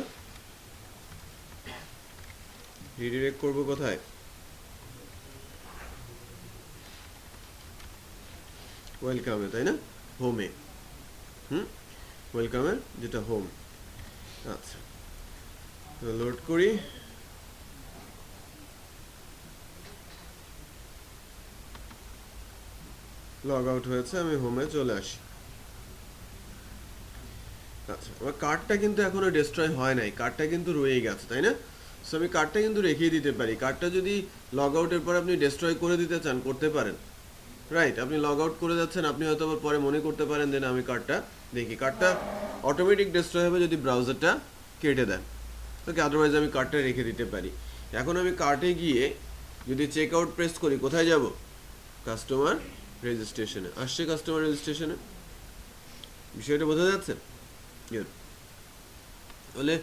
রিডিরেক্ট করব কোথায়, ওয়েলকামে, তাই না, হোমে। ওয়েলকামে যেটা হোম। আচ্ছা, লোড করি। লগ আউট হয়েছে, আমি হোমে চলে আসি। আচ্ছা, আমার কার্ডটা কিন্তু এখনো ডিস্ট্রয় হয় নাই, কার্ডটা কিন্তু রয়েই গেছে, তাই না। সো আমি কার্ডটা কিন্তু রেখেই দিতে পারি। কার্ডটা যদি লগ আউটের পর আপনি ডিস্ট্রয় করে দিতে চান, করতে পারেন, রাইট। আপনি লগ আউট করে যাচ্ছেন, আপনি হয়তো আবার পরে মনে করতে পারেন দেন আমি কার্ডটা দেখি। কার্ডটা অটোমেটিক ডিস্ট্রয় হবে যদি ব্রাউজারটা কেটে দেন, ওকে। আদারওয়াইজ আমি কার্ডটা রেখে দিতে পারি। এখন আমি কার্টে গিয়ে যদি চেক আউট প্রেস করি, কোথায় যাব, কাস্টমার রেজিস্ট্রেশনে। আসছে কাস্টমার রেজিস্ট্রেশনে, বিষয়টা বোঝা যাচ্ছে। তাহলে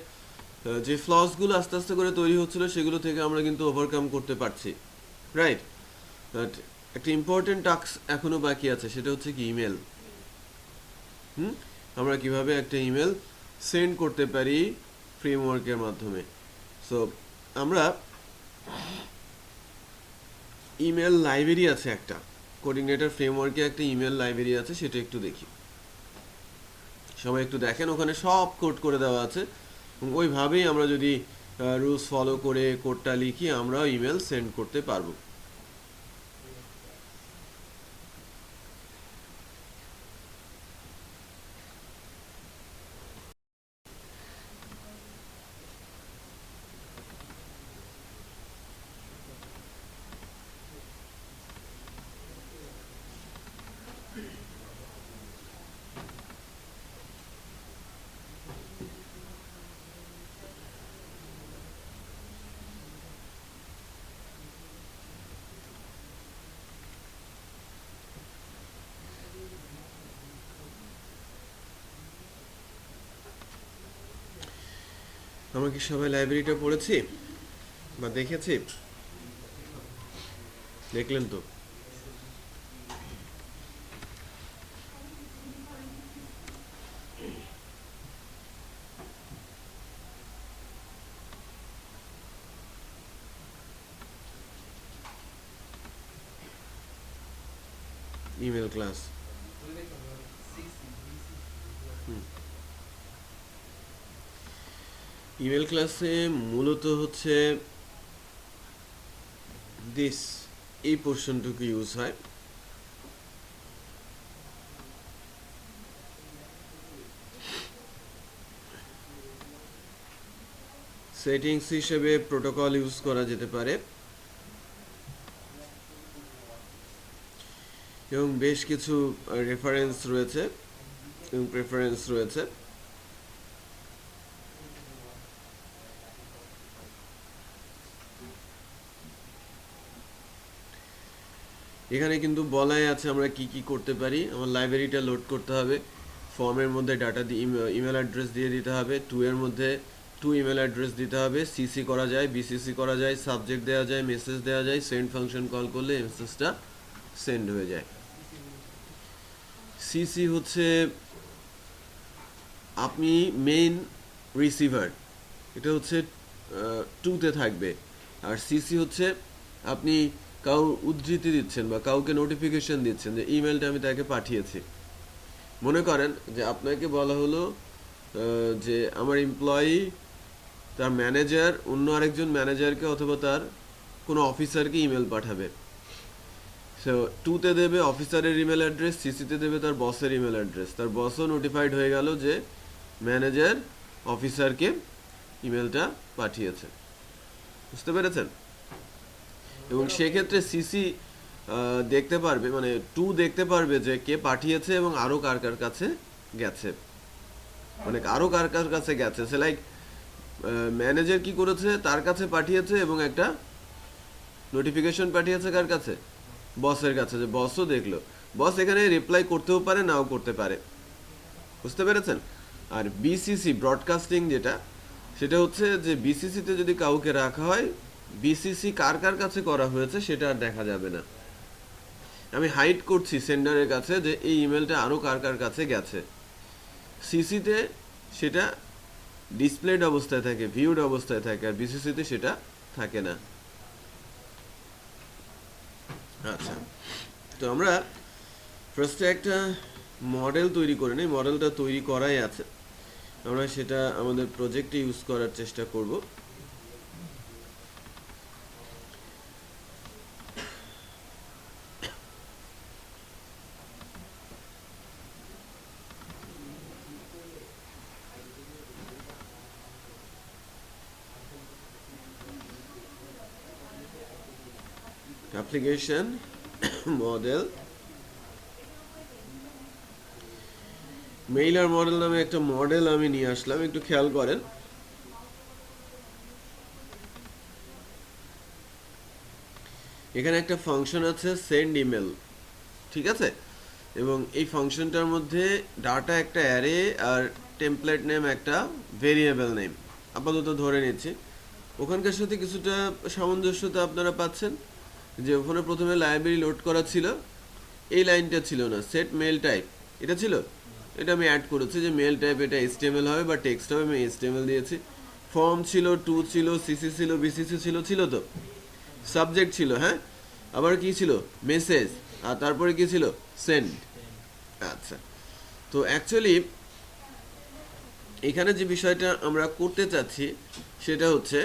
যে ফ্লসগুলো আস্তে আস্তে করে তৈরি হচ্ছিল সেগুলো থেকে আমরা কিন্তু ওভারকাম করতে পারছি, রাইট। বাট একটা ইম্পর্টেন্ট টাস্ক এখনো বাকি আছে, সেটা হচ্ছে কি ইমেল। আমরা কিভাবে একটা ইমেল সেন্ড করতে পারি ফ্রেমওয়ার্কের মাধ্যমে। সো আমরা ইমেল লাইব্রেরি আছে একটা, কোঅর্ডিনেটর ফ্রেমওয়ার্কে একটা ইমেল লাইব্রেরি আছে, সেটা একটু দেখি। সবাই একটু দেখেন, ওখানে সব কোড করে দেওয়া আছে। ওইভাবেই আমরা যদি রুলস ফলো করে কোডটা লিখি, আমরা ইমেল সেন্ড করতে পারবো। আমরা কি সবাই লাইব্রেরিটা পড়েছি বা দেখেছি? দেখলেন তো? Email class. ইমেল ক্লাসে মূলত হচ্ছে দিস, এই পোর্শনটুকু ইউজ হয়। সেটিংস হিসেবে প্রোটোকল ইউজ করা যেতে পারে এবং বেশ কিছু রেফারেন্স রয়েছে এবং প্রেফারেন্স রয়েছে। এখানে কিন্তু বলাই আছে আমরা কি কি করতে পারি। আমার লাইব্রেরিটা লোড করতে হবে, ফর্মের মধ্যে ডাটা দিয়ে ইমেল অ্যাড্রেস দিয়ে দিতে হবে, এর মধ্যে ইমেল অ্যাড্রেস দিতে হবে, সিসি করা যায়, বিসিসি করা যায়, সাবজেক্ট দেওয়া যায়, মেসেজ দেওয়া যায়, সেন্ড ফাংশন কল করলে মেসেজটা সেন্ড হয়ে যায়। সিসি হচ্ছে আপনি মেইন রিসিভার, এটা হচ্ছে টুতে থাকবে। আর সিসি হচ্ছে আপনি কাউ উদ্ধৃতি দিচ্ছেন বা কাউকে নোটিফিকেশন দিচ্ছেন যে ইমেলটা আমি তাকে পাঠিয়েছি। মনে করেন যে আপনাকে বলা হলো যে আমার এমপ্লয়ি তার ম্যানেজার অন্য আরেকজন ম্যানেজারকে অথবা তার কোনো অফিসারকে ইমেল পাঠাবে। সো টুতে দেবে অফিসারের ইমেল অ্যাড্রেস, সিসিতে দেবে তার বসের ইমেল অ্যাড্রেস। তার বসও নোটিফাইড হয়ে গেল যে ম্যানেজার অফিসারকে ইমেলটা পাঠিয়েছে। বুঝতে পেরেছেন? এবং সেক্ষেত্রে সিসি দেখতে পারবে, মানে টু দেখতে পারবে যে কে পাঠিয়েছে এবং আরও কার কার কাছে গেছে, মানে আরও কার কার কাছে গেছে। সে লাইক ম্যানেজার কি করেছে, তার কাছে পাঠিয়েছে এবং একটা নোটিফিকেশন পাঠিয়েছে কার কাছে, বসের কাছে, যে বসও দেখলো। বস এখানে রিপ্লাই করতেও পারে, নাও করতে পারে। বুঝতে পেরেছেন? আর বিসিসি ব্রডকাস্টিং যেটা, সেটা হচ্ছে যে বিসিসিতে যদি কাউকে রাখা হয়, বিসিসি কার কার কাছে করা হয়েছে সেটা আর দেখা যাবে না। আমি হাইড করছি সেন্ডারের কাছে যে এই ইমেলটা আরও কার কার কাছে গেছে। সিসিতে সেটা ডিসপ্লেড অবস্থায় থাকে, ভিউড অবস্থায় থাকে, আর বিসিসিতে সেটা থাকে না। আচ্ছা, তো আমরা ফার্স্টে একটা মডেল তৈরি করে নিই। মডেলটা তৈরি করাই আছে, আমরা সেটা আমাদের প্রজেক্টে ইউজ করার চেষ্টা করব। অ্যাপ্লিকেশন মডেল, মেইলার মডেল নামে একটা মডেল আমি নিয়ে আসলাম। একটু খেয়াল করেন, এখানে একটা ফাংশন আছে সেন্ড ইমেল, ঠিক আছে? এবং এই ফাংশনটার মধ্যে ডাটা একটা অ্যারে আর টেমপ্লেট নেম একটা ভেরিয়েবল নেম আপাতত ধরে নিচ্ছি। ওখানকার সাথে কিছুটা সামঞ্জস্যতা আপনারা পাচ্ছেন যে ওখানে প্রথমে লাইব্রেরি লোড করা ছিল, এই লাইনটা ছিল না, সেট মেল টাইপ এটা ছিল, এটা আমি অ্যাড করেছি যে মেল টাইপ এটা HTML হবে বা টেক্সট হবে, আমি HTML দিয়েছি। ফর্ম ছিল, টু ছিল, সিসি ছিল, বিসিসি ছিল, ছিল তো সাবজেক্ট ছিল, হ্যাঁ, আবার কি ছিল, মেসেজ, আর তারপরে কি ছিল, সেন্ড। আচ্ছা, তো অ্যাকচুয়ালি এখানে যে বিষয়টা আমরা করতে চাচ্ছি সেটা হচ্ছে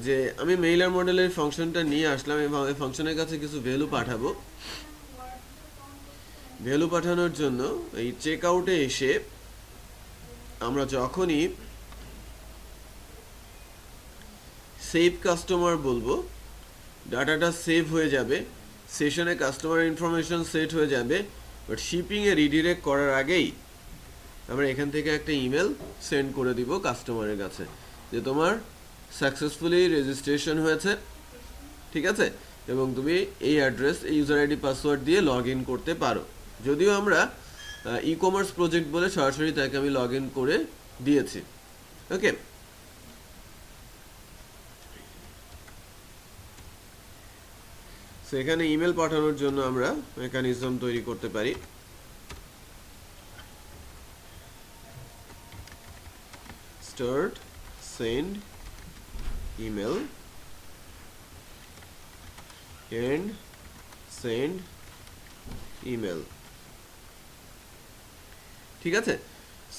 যে আমি মেইলার মডেলের ফাংশনটা নিয়ে আসলাম এবং এই ফাংশনের কাছে কিছু ভ্যালু পাঠাবো। ভ্যালু পাঠানোর জন্য এই চেক আউটে এসে আমরা যখনই সেভ কাস্টমার বলবো, ডাটাটা সেভ হয়ে যাবে, সেশনে কাস্টমার ইনফরমেশন সেট হয়ে যাবে, বাট শিপিংয়ে রিডিরেক্ট করার আগেই আমরা এখান থেকে একটা ইমেল সেন্ড করে দিব কাস্টমারের কাছে যে তোমার সাকসেসফুলি রেজিস্ট্রেশন হয়েছে, ঠিক আছে, এবং তুমি এই অ্যাড্রেস, এই ইউজার আইডি পাসওয়ার্ড দিয়ে লগ ইন করতে পারো। যদিও আমরা ই কমার্স প্রজেক্ট বলে সরাসরি তাকে আমি লগ ইন করে দিয়েছি। ওকে, সো এখানে ইমেল পাঠানোর জন্য আমরা মেকানিজম তৈরি করতে পারি। Start send email end send email. ঠিক আছে,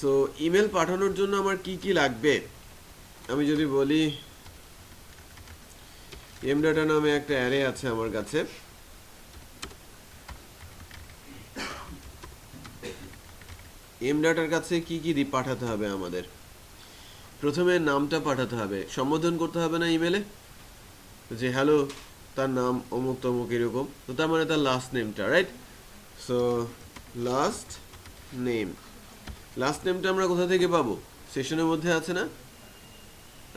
সো ইমেল পাঠানোর জন্য আমার কি কি লাগবে আমি যদি বলি, mdata নামে একটা অ্যারে আছে আমার কাছে। mdataর কাছে কি কি পাঠাতে হবে আমাদের? প্রথমে নামটা পাঠাতে হবে, সম্বোধন করতে হবে না ইমেলে, যে হ্যালো তার নাম অমুক তমুক এরকম, তো তার মানে তার লাস্ট নেমটা, right? So last name, last নেমটা আমরা কোথা থেকে পাবো? সেশনের মধ্যে আছে না?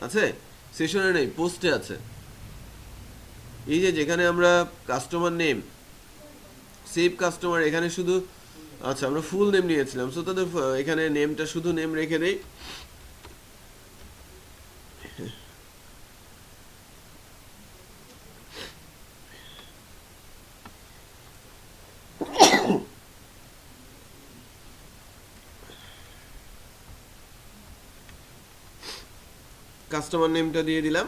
আছে? সেশনে নেই, পোস্টে আছে। এই যে যেখানে আমরা কাস্টমার নেম, সেভ কাস্টমার, এখানে শুধু, আচ্ছা আমরা ফুল নেম নিয়েছিলাম, সো তাদের এখানে নেমটা শুধু নেম রেখে দেই। কাস্টমার নেমটা দিয়ে দিলাম।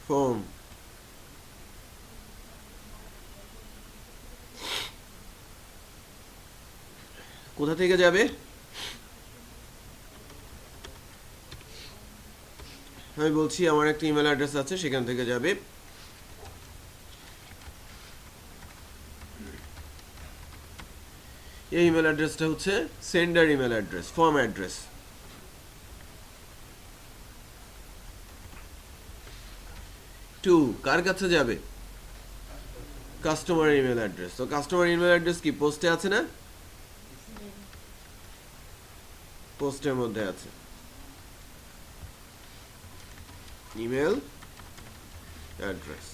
ফর্ম, কোথা থেকে যাবে? আমি বলছি আমার একটা ইমেল অ্যাড্রেস আছে, সেখান থেকে যাবে। এই ইমেল অ্যাড্রেসটা হচ্ছে sender email address, from address. To কার কাছে যাবে? Customer email address. তো কাস্টমার ইমেল অ্যাড্রেস কি পোস্টে আছে না? পোস্টের মধ্যে আছে। ইমেল অ্যাড্রেস,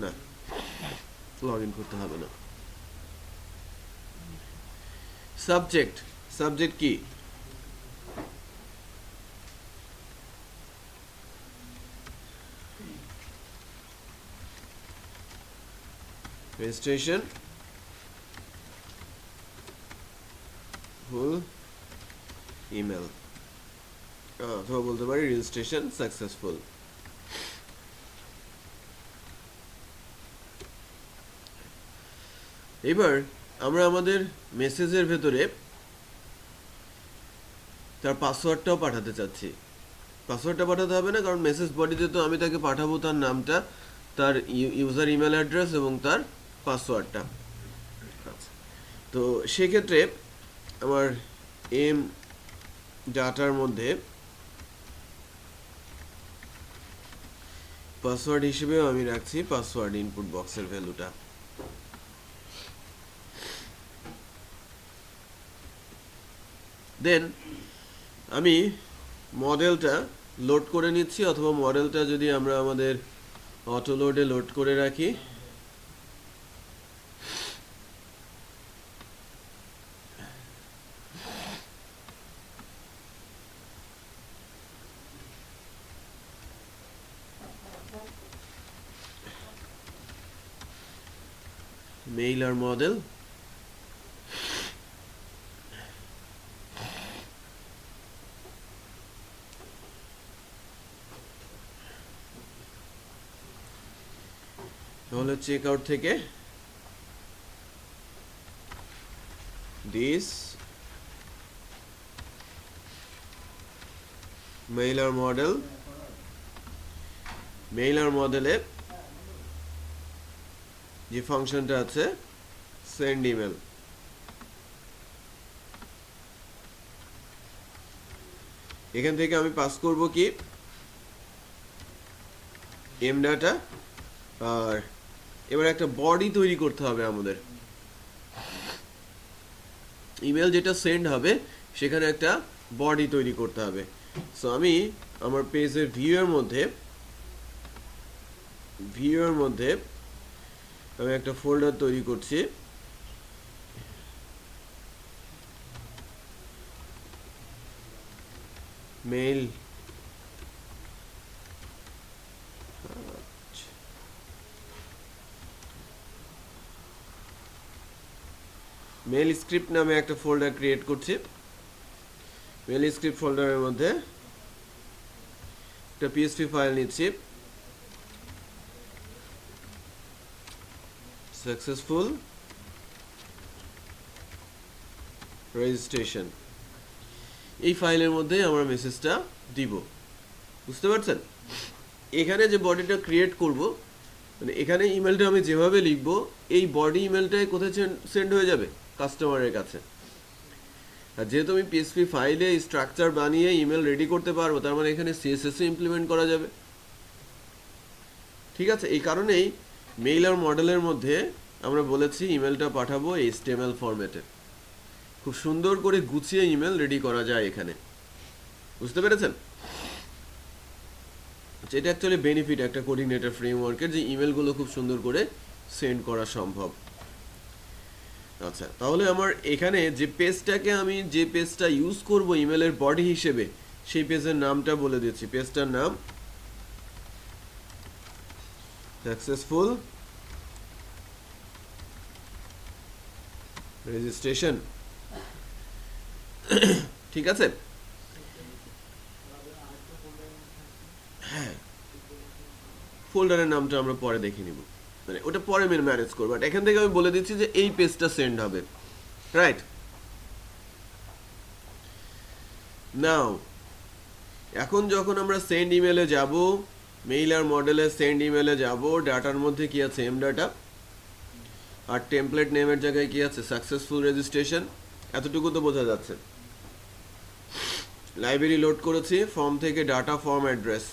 না লগ ইন করতে হবে না। সাবজেক্ট, সাবজেক্ট কি? রেজিস্ট্রেশন ফুল ইমেল, অথবা বলতে পারি রেজিস্ট্রেশন সাকসেসফুল। এবার আমরা আমাদের মেসেজের ভেতরে তার পাসওয়ার্ডটাও পাঠাতে চাচ্ছি। পাসওয়ার্ডটা পাঠাতে হবে না, কারণ মেসেজ বডিতে তো আমি তাকে পাঠাবো তার নামটা, তার ইউজার ইমেল অ্যাড্রেস এবং তার পাসওয়ার্ডটা। তো সেক্ষেত্রে আমার এম ডাটার মধ্যে পাসওয়ার্ড হিসেবেও আমি রাখছি পাসওয়ার্ড ইনপুট বক্সের ভ্যালুটা। দেন আমি মডেলটা লোড করে নিচ্ছি, অথবা মডেলটা যদি আমরা আমাদের অটো লোডে লোড করে রাখি, মেইলার মডেল, তাহলে চেক আউট থেকে দিস মেইলার মডেল, মেইলার মডেলে যে ফাংশনটা আছে সেন্ড ইমেল, এখান থেকে আমি পাস করব কি এম ডাটা, আর এবার একটা বডি তৈরি করতে হবে আমাদের। ইমেল যেটা সেন্ড হবে সেখানে একটা বডি তৈরি করতে হবে। সো আমি আমার পেজের ভিউয়ের মধ্যে আমি একটা ফোল্ডার তৈরি করছি, মেইল মেল স্ক্রিপ্ট নামে একটা ফোল্ডার ক্রিয়েট করছি। মেল স্ক্রিপ্ট ফোল্ডারের মধ্যে একটা পিএসপি ফাইল নিচ্ছি, সাকসেসফুল রেজিস্ট্রেশন। এই ফাইলের মধ্যে আমরা মেসেজটা দিব, বুঝতে পারছেন? এখানে যে বডিটা ক্রিয়েট করব, মানে এখানে ইমেলটা আমি যেভাবে লিখব, এই বডি ইমেলটাই কোথায় সেন্ড হয়ে যাবে? কাস্টমারের কাছে। আর যেহেতু আমি পিএসপি ফাইলে স্ট্রাকচার বানিয়ে ইমেল রেডি করতে পারবো, তার মানে এখানে সিএসএসও ইমপ্লিমেন্ট করা যাবে। ঠিক আছে, এই কারণেই মেইল আর মডেলের মধ্যে আমরা বলেছি ইমেলটা পাঠাবো এইচটিএমএল ফরম্যাটে। খুব সুন্দর করে গুছিয়ে ইমেল রেডি করা যায় এখানে, বুঝতে পেরেছেন? এটা অ্যাকচুয়ালি বেনিফিট একটা কোঅর্ডিনেটর ফ্রেমওয়ার্কের, যে ইমেলগুলো খুব সুন্দর করে সেন্ড করা সম্ভব। আচ্ছা, তাহলে আমার এখানে যে পেজটা ইউজ করব ইমেলের বডি হিসেবে, সেই পেজের নামটা বলে দিচ্ছি। পেজটার নাম সাকসেসফুল রেজিস্ট্রেশন। ঠিক আছে, হ্যাঁ, ফোল্ডারের নামটা আমরা পরে দেখে নিব, মানে ওটা পরে ম্যানেজ করবো। বাট এখান থেকে আমি বলে দিচ্ছি যে এই পেজটা সেন্ড হবে, রাইট? নাও এখন যখন আমরা সেন্ড ইমেলে যাব, মেইল আর মডেলে সেন্ড ইমেলে যাব, ডাটার মধ্যে কি আছে? M data. আর টেমপ্লেট নেমের জায়গায় কি আছে? Successful registration. এতটুকু তো বোঝা যাচ্ছে। লাইব্রেরি লোড করেছি, ফর্ম থেকে ডাটা, ফর্ম অ্যাড্রেস।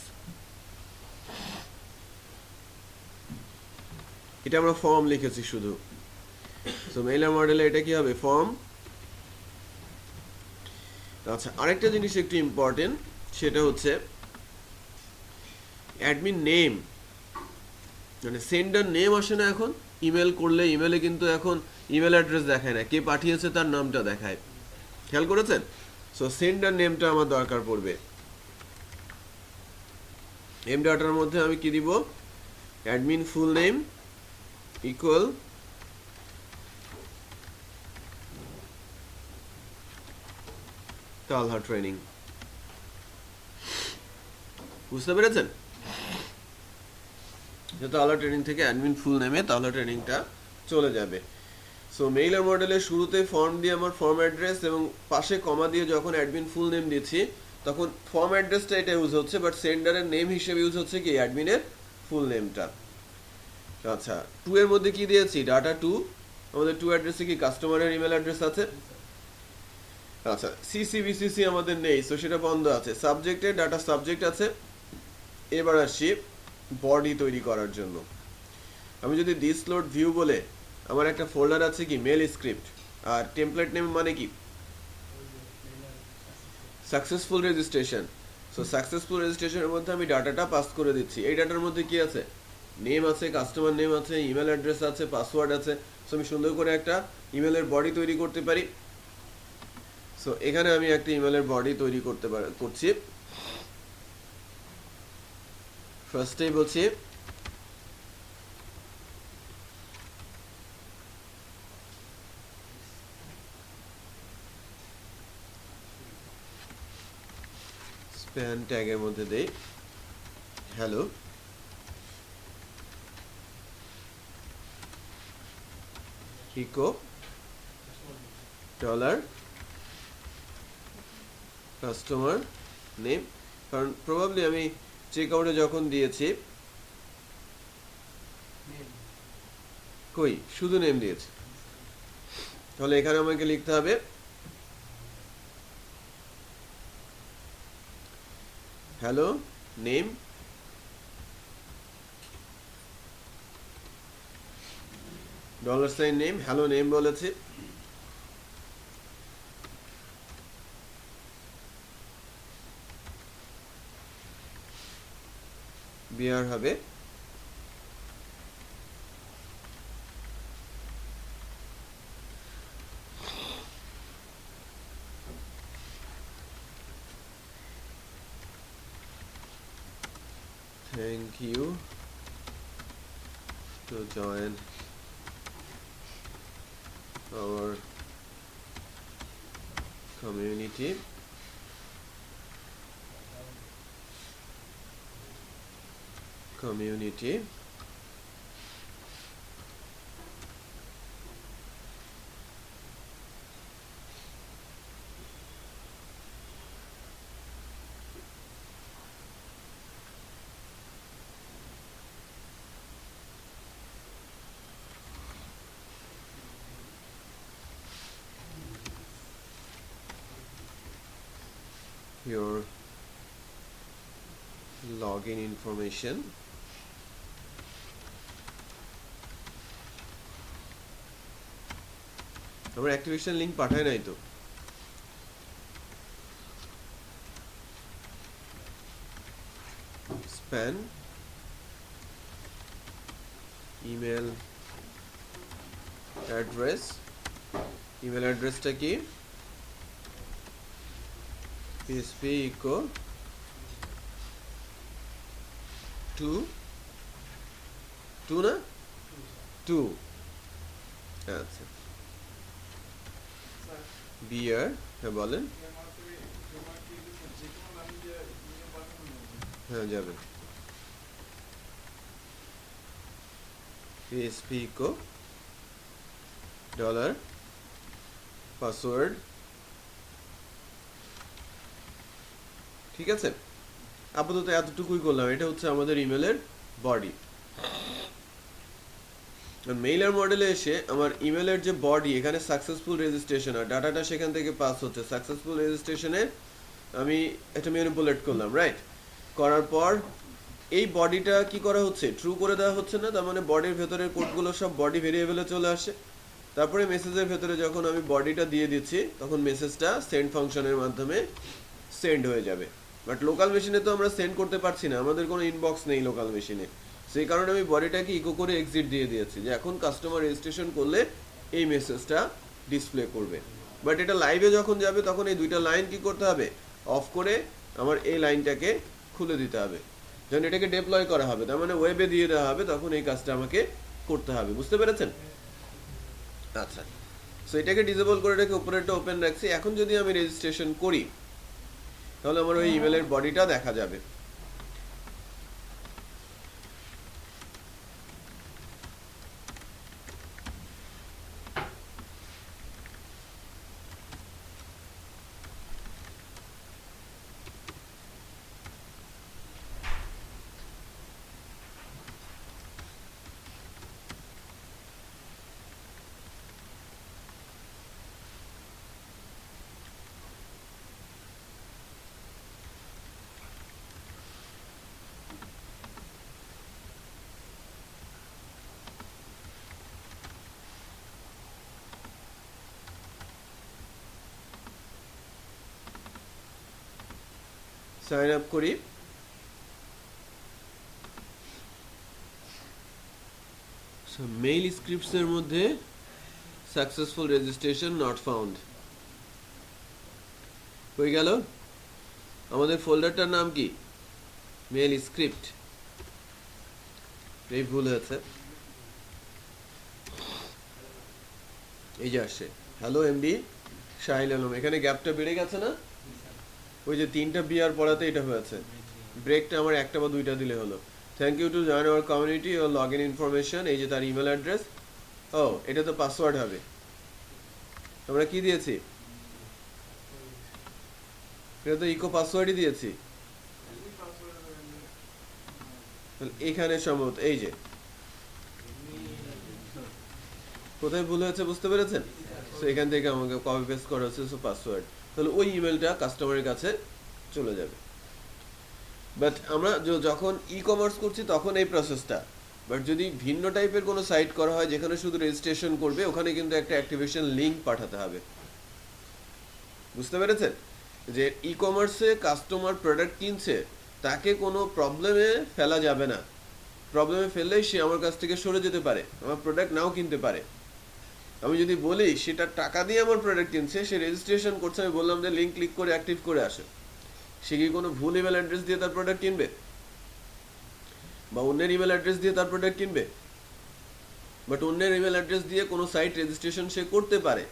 এটা আমরা ফর্ম লিখেছি শুধু। সো মেইল আর মডেলে এটা কি হবে? ফর্ম। আচ্ছা, আরেকটা জিনিস একটু ইম্পর্টেন্ট, সেটা হচ্ছে অ্যাডমিন নেম, মানে সেন্ডার নেম আসে না এখন ইমেল করলে। ইমেলে কিন্তু এখন ইমেল অ্যাড্রেস দেখায় না, কে পাঠিয়েছে তার নামটা দেখায়, খেয়াল করেছেন? সো সেন্ডার নেমটা আমার দরকার পড়বে। এম ডাটার মধ্যে আমি কি দিব? অ্যাডমিন ফুল নেম ইকুয়াল তালহা ট্রেনিং। বুঝতে পেরেছেন? তাহলা ট্রেনিং থেকে অ্যাডমিন ফুল নেমে তাহলা ট্রেনিংটা চলে যাবে। সো মেইল আর মডেলের শুরুতে ফর্ম দিয়ে আমার ফর্ম অ্যাড্রেস এবং পাশে কমা দিয়ে যখন অ্যাডমিন ফুল নেম দিচ্ছি, তখন ফর্ম অ্যাড্রেসটা এটা ইউজ হচ্ছে, বাট সেন্ডারের নেম হিসেবে ইউজ হচ্ছে কি? অ্যাডমিনের ফুল নেমটা। আচ্ছা, টু এর মধ্যে কি দিয়েছি? Data two. আমাদের টু অ্যাড্রেসে কি কাস্টমারের ইমেল অ্যাড্রেস আছে? আচ্ছা, সিসিবিসিসি আমাদের নেই, সো সেটা বন্ধ আছে। সাবজেক্টে ডাটা সাবজেক্ট আছে। এবার আসছি বডি তৈরি করার জন্য। আমি যদি দিস লোড ভিউ বলে আমার একটা ফোল্ডার আছে কি? Mail script. আর টেমপ্লেট নেম মানে কি? Successful registration. সো সাকসেসফুল রেজিস্ট্রেশনের মধ্যে আমি ডাটাটা পাস করে দিচ্ছি। এই ডাটার মধ্যে কি আছে? নেম আছে, কাস্টমার নেম আছে, ইমেল অ্যাড্রেস আছে, পাসওয়ার্ড আছে। সো আমি সুন্দর করে একটা ইমেলের বডি তৈরি করতে পারি। সো এখানে আমি একটা ইমেলের বডি তৈরি করছি। ফার্স্টেই বলছি স্প্যান ট্যাগের মধ্যে দেই hello echo dollar customer name. কারণ প্রবাবলি আমি চেক আউটে যখন দিয়েছি, কই শুধু নেম দিয়েছি, তাহলে এখানে আমাকে লিখতে হবে hello name dollar sign name, hello name বলেছি। বিআর হবে thank you to join our community your login information, আমরা অ্যাক্টিভেশন লিংক পাঠাই নাই তো। স্প্যান ইমেল অ্যাড্রেসটা কি PSP echo 2 না 2 আচ্ছা বিয়ার হ্যাঁ বলেন হ্যাঁ যাবে PSP echo ডলার পাসওয়ার্ড ঠিক আছে আপাতত এতটুকুই করলাম এটা হচ্ছে আমাদের ইমেলের বডি মেইলের মডেলে এসে আমার ইমেলের যে বডি এখানে সাকসেসফুল রেজিস্ট্রেশন আর ডাটাটা সেখান থেকে পাস হচ্ছে সাকসেসফুল রেজিস্ট্রেশনে আমি এটা ম্যানিপুলেট করলাম রাইট করার পর এই বডিটা কি করা হচ্ছে ট্রু করে দেওয়া হচ্ছে না তার মানে বডির ভেতরের কোডগুলো সব বডি ভেরিয়েবলে চলে আসে তারপরে মেসেজের ভেতরে যখন আমি বডিটা দিয়ে দিচ্ছি তখন মেসেজটা সেন্ড ফাংশনের মাধ্যমে সেন্ড হয়ে যাবে বাট লোকাল মেশিনে তো আমরা সেন্ড করতে পারছি না আমাদের কোনো ইনবক্স নেই লোকাল মেশিনে সেই কারণে আমি বডিটাকে ইকো করে এক্সিট দিয়ে দিয়েছি যে এখন কাস্টমার রেজিস্ট্রেশন করলে এই মেসেজটা ডিসপ্লে করবে বাট এটা লাইভে যখন যাবে তখন এই দুইটা লাইন কি করতে হবে অফ করে আমার এই লাইনটাকে খুলে দিতে হবে যখন এটাকে ডেপ্লয় করা হবে তার মানে ওয়েবে দিয়ে দেওয়া হবে তখন এই কাজটা আমাকে করতে হবে বুঝতে পেরেছেন আচ্ছা সো এটাকে ডিসেবল করে রেখে উপরেরটা ওপেন রাখছি এখন যদি আমি রেজিস্ট্রেশন করি তাহলে আমার ওই ইমেলের বডিটা দেখা যাবে সাইন আপ করি মেইল স্ক্রিপ্টস এর মধ্যে সাকসেসফুল রেজিস্ট্রেশন নট ফাউন্ড হয়ে গেল আমাদের ফোল্ডারটার নাম কি মেইল স্ক্রিপ্ট এই ভুল হয়েছে এই যে আসে হ্যালো এমডি শাহিল আলম এখানে গ্যাপটা বেড়ে গেছে না ওই যে 3টা বিয়ার পড়াতে এটা হয়েছে ব্রেকটা আমার একটা বা দুইটা দিলে হলো thank you to join our community ও লগ ইন ইনফরমেশন এই যে তার ইমেল অ্যাড্রেস ও এটা তো পাসওয়ার্ড হবে আমরা কি দিয়েছি এটা তো ইকো পাসওয়ার্ডই দিয়েছি এখানে সম্ভবত এই যে কোথায় ভুল হয়েছে বুঝতে পেরেছেন তো এখান থেকে আমাকে কপি পেস্ট করা হচ্ছে পাসওয়ার্ড তাহলে ওই ইমেলটা কাস্টমারের কাছে চলে যাবে বাট আমরা যখন ই কমার্স করছি তখন এই প্রসেসটা বাট যদি ভিন্ন টাইপের কোনো সাইট করা হয় যেখানে শুধু রেজিস্ট্রেশন করবে ওখানে কিন্তু একটা অ্যাক্টিভেশন লিংক পাঠাতে হবে বুঝতে পেরেছেন যে ই কমার্সে কাস্টমার প্রোডাক্ট কিনছে তাকে কোনো প্রবলেমে ফেলা যাবে না প্রবলেমে ফেললেই সে আমার কাছ থেকে সরে যেতে পারে আমার প্রোডাক্ট নাও কিনতে পারে আমি যদি বলি সেটা টাকা দিয়ে আমার প্রোডাক্ট কিনছে সে রেজিস্ট্রেশন করছে আমি বললাম যে লিংক ক্লিক করে অ্যাক্টিভ করে আসে সে কি কোনো ভুল ইমেল অ্যাড্রেস দিয়ে তার প্রোডাক্ট কিনবে বা অন্যের ইমেল অ্যাড্রেস দিয়ে তার প্রোডাক্ট কিনবে বাট অন্যের ইমেল অ্যাড্রেস দিয়ে কোনো সাইট রেজিস্ট্রেশন সে করতে পারে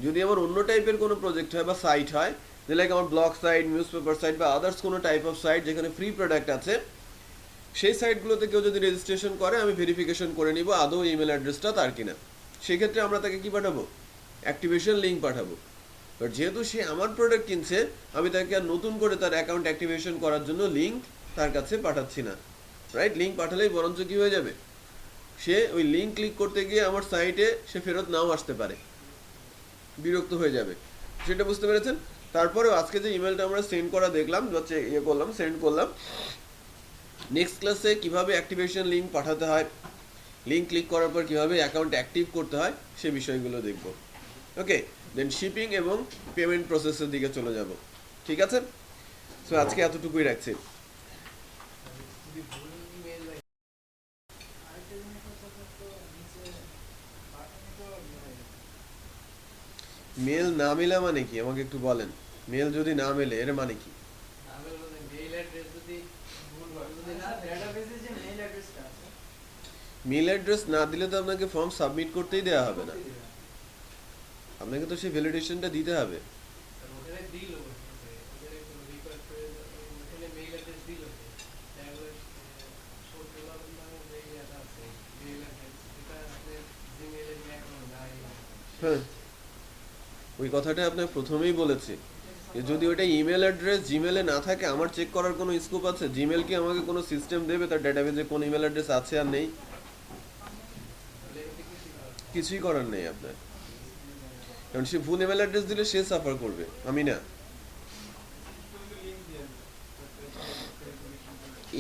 যদি আমার অন্য টাইপের কোনো প্রজেক্ট হয় বা সাইট হয়, যে লাইক আমার blog site, newspaper site বা আদার্স কোনো টাইপ অফ সাইট যেখানে ফ্রি প্রোডাক্ট আছে, সেই সাইটগুলোতে কেউ যদি রেজিস্ট্রেশন করে আমি ভেরিফিকেশন করে নিব আদৌ ইমেল অ্যাড্রেসটা তার কিনা। সেক্ষেত্রে আমরা তাকে কি পাঠাবো? অ্যাক্টিভেশন লিঙ্ক পাঠাবো। বাট যেহেতু সে আমার প্রোডাক্ট কিনছে, আমি তাকে আর নতুন করে তার অ্যাকাউন্ট অ্যাক্টিভেশন করার জন্য লিঙ্ক তার কাছে পাঠাচ্ছি না, রাইট? লিঙ্ক পাঠালেই বরঞ্চ কি হয়ে যাবে, সে ওই লিঙ্ক ক্লিক করতে গিয়ে আমার সাইটে সে ফেরত নাও আসতে পারে, বিরক্ত হয়ে যাবে। সেটা বুঝতে পেরেছেন? তারপরেও আজকে যে ইমেলটা আমরা সেন্ড করা দেখলাম, হচ্ছে সেন্ড করলাম, নেক্সট ক্লাসে কিভাবে অ্যাক্টিভেশন লিঙ্ক পাঠাতে হয়, লিঙ্ক ক্লিক করার পর কিভাবে অ্যাকাউন্ট অ্যাক্টিভ করতে হয়, সে বিষয়গুলো দেখব। ওকে, দেন শিপিং এবং পেমেন্ট প্রসেসের দিকে চলে যাব। ঠিক আছে? সো আজকে এতটুকুই রাখছি। মেল না মেলা মানে কি আমাকে একটু বলেন। মেল যদি না মেলে এর মানে কি? মেল অ্যাড্রেস না দিলে তো আপনাকে ফর্ম সাবমিট করতেই দেওয়া হবে না, আপনাকে তো সেই ভ্যালিডেশনটা দিতে হবে। হ্যাঁ, ওই কথাটা আপনার প্রথমেই বলেছি যে যদি ওটা ইমেল অ্যাড্রেস জিমেলে না থাকে, আমার চেক করার কোনো স্কোপ আছে? জিমেল কি আমাকে কোনো সিস্টেম দেবে তার ডেটাবেজে কোন ইমেল অ্যাড্রেস আছে আর নেই? কিছুই করার নেই আপনার, কারণ সে ভুল ইমেল অ্যাড্রেস দিলে সে সাফার করবে, আমি না।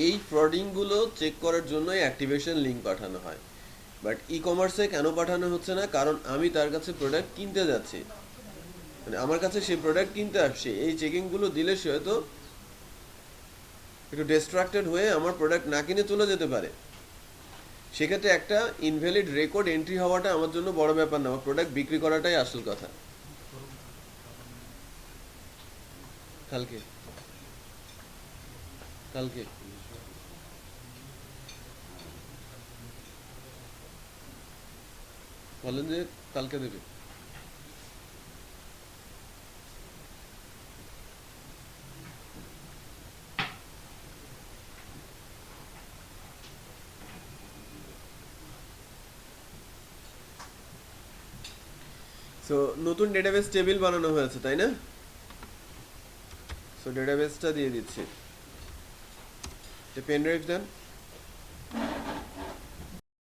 এই ফ্রডিংগুলো চেক করার জন্যই অ্যাক্টিভেশন লিঙ্ক পাঠানো হয়। বাট ই কমার্সে কেন পাঠানো হচ্ছে না? কারণ আমি তার কাছে প্রোডাক্ট কিনতে যাচ্ছি, মানে আমার কাছে সেই প্রোডাক্ট কিনতে আসছে। এই চেকিংগুলো দিলে সে হয়তো একটু ডিস্ট্রাক্টেড হয়ে আমার প্রোডাক্ট না কিনে চলে যেতে পারে। সেক্ষেত্রে একটা ইনভ্যালিড রেকর্ড এন্ট্রি হওয়াটা আমার জন্য বড় ব্যাপার না, আমার প্রোডাক্ট বিক্রি করাটাই আসল কথা। কালকে কালকে বলেন যে কালকে দেবে। সো নতুন ডেটাবেস টেবিল বানানো হয়েছে, তাই না? সো ডেটাবেসটা দিয়ে দিচ্ছি, পেন ড্রাইভ দেন।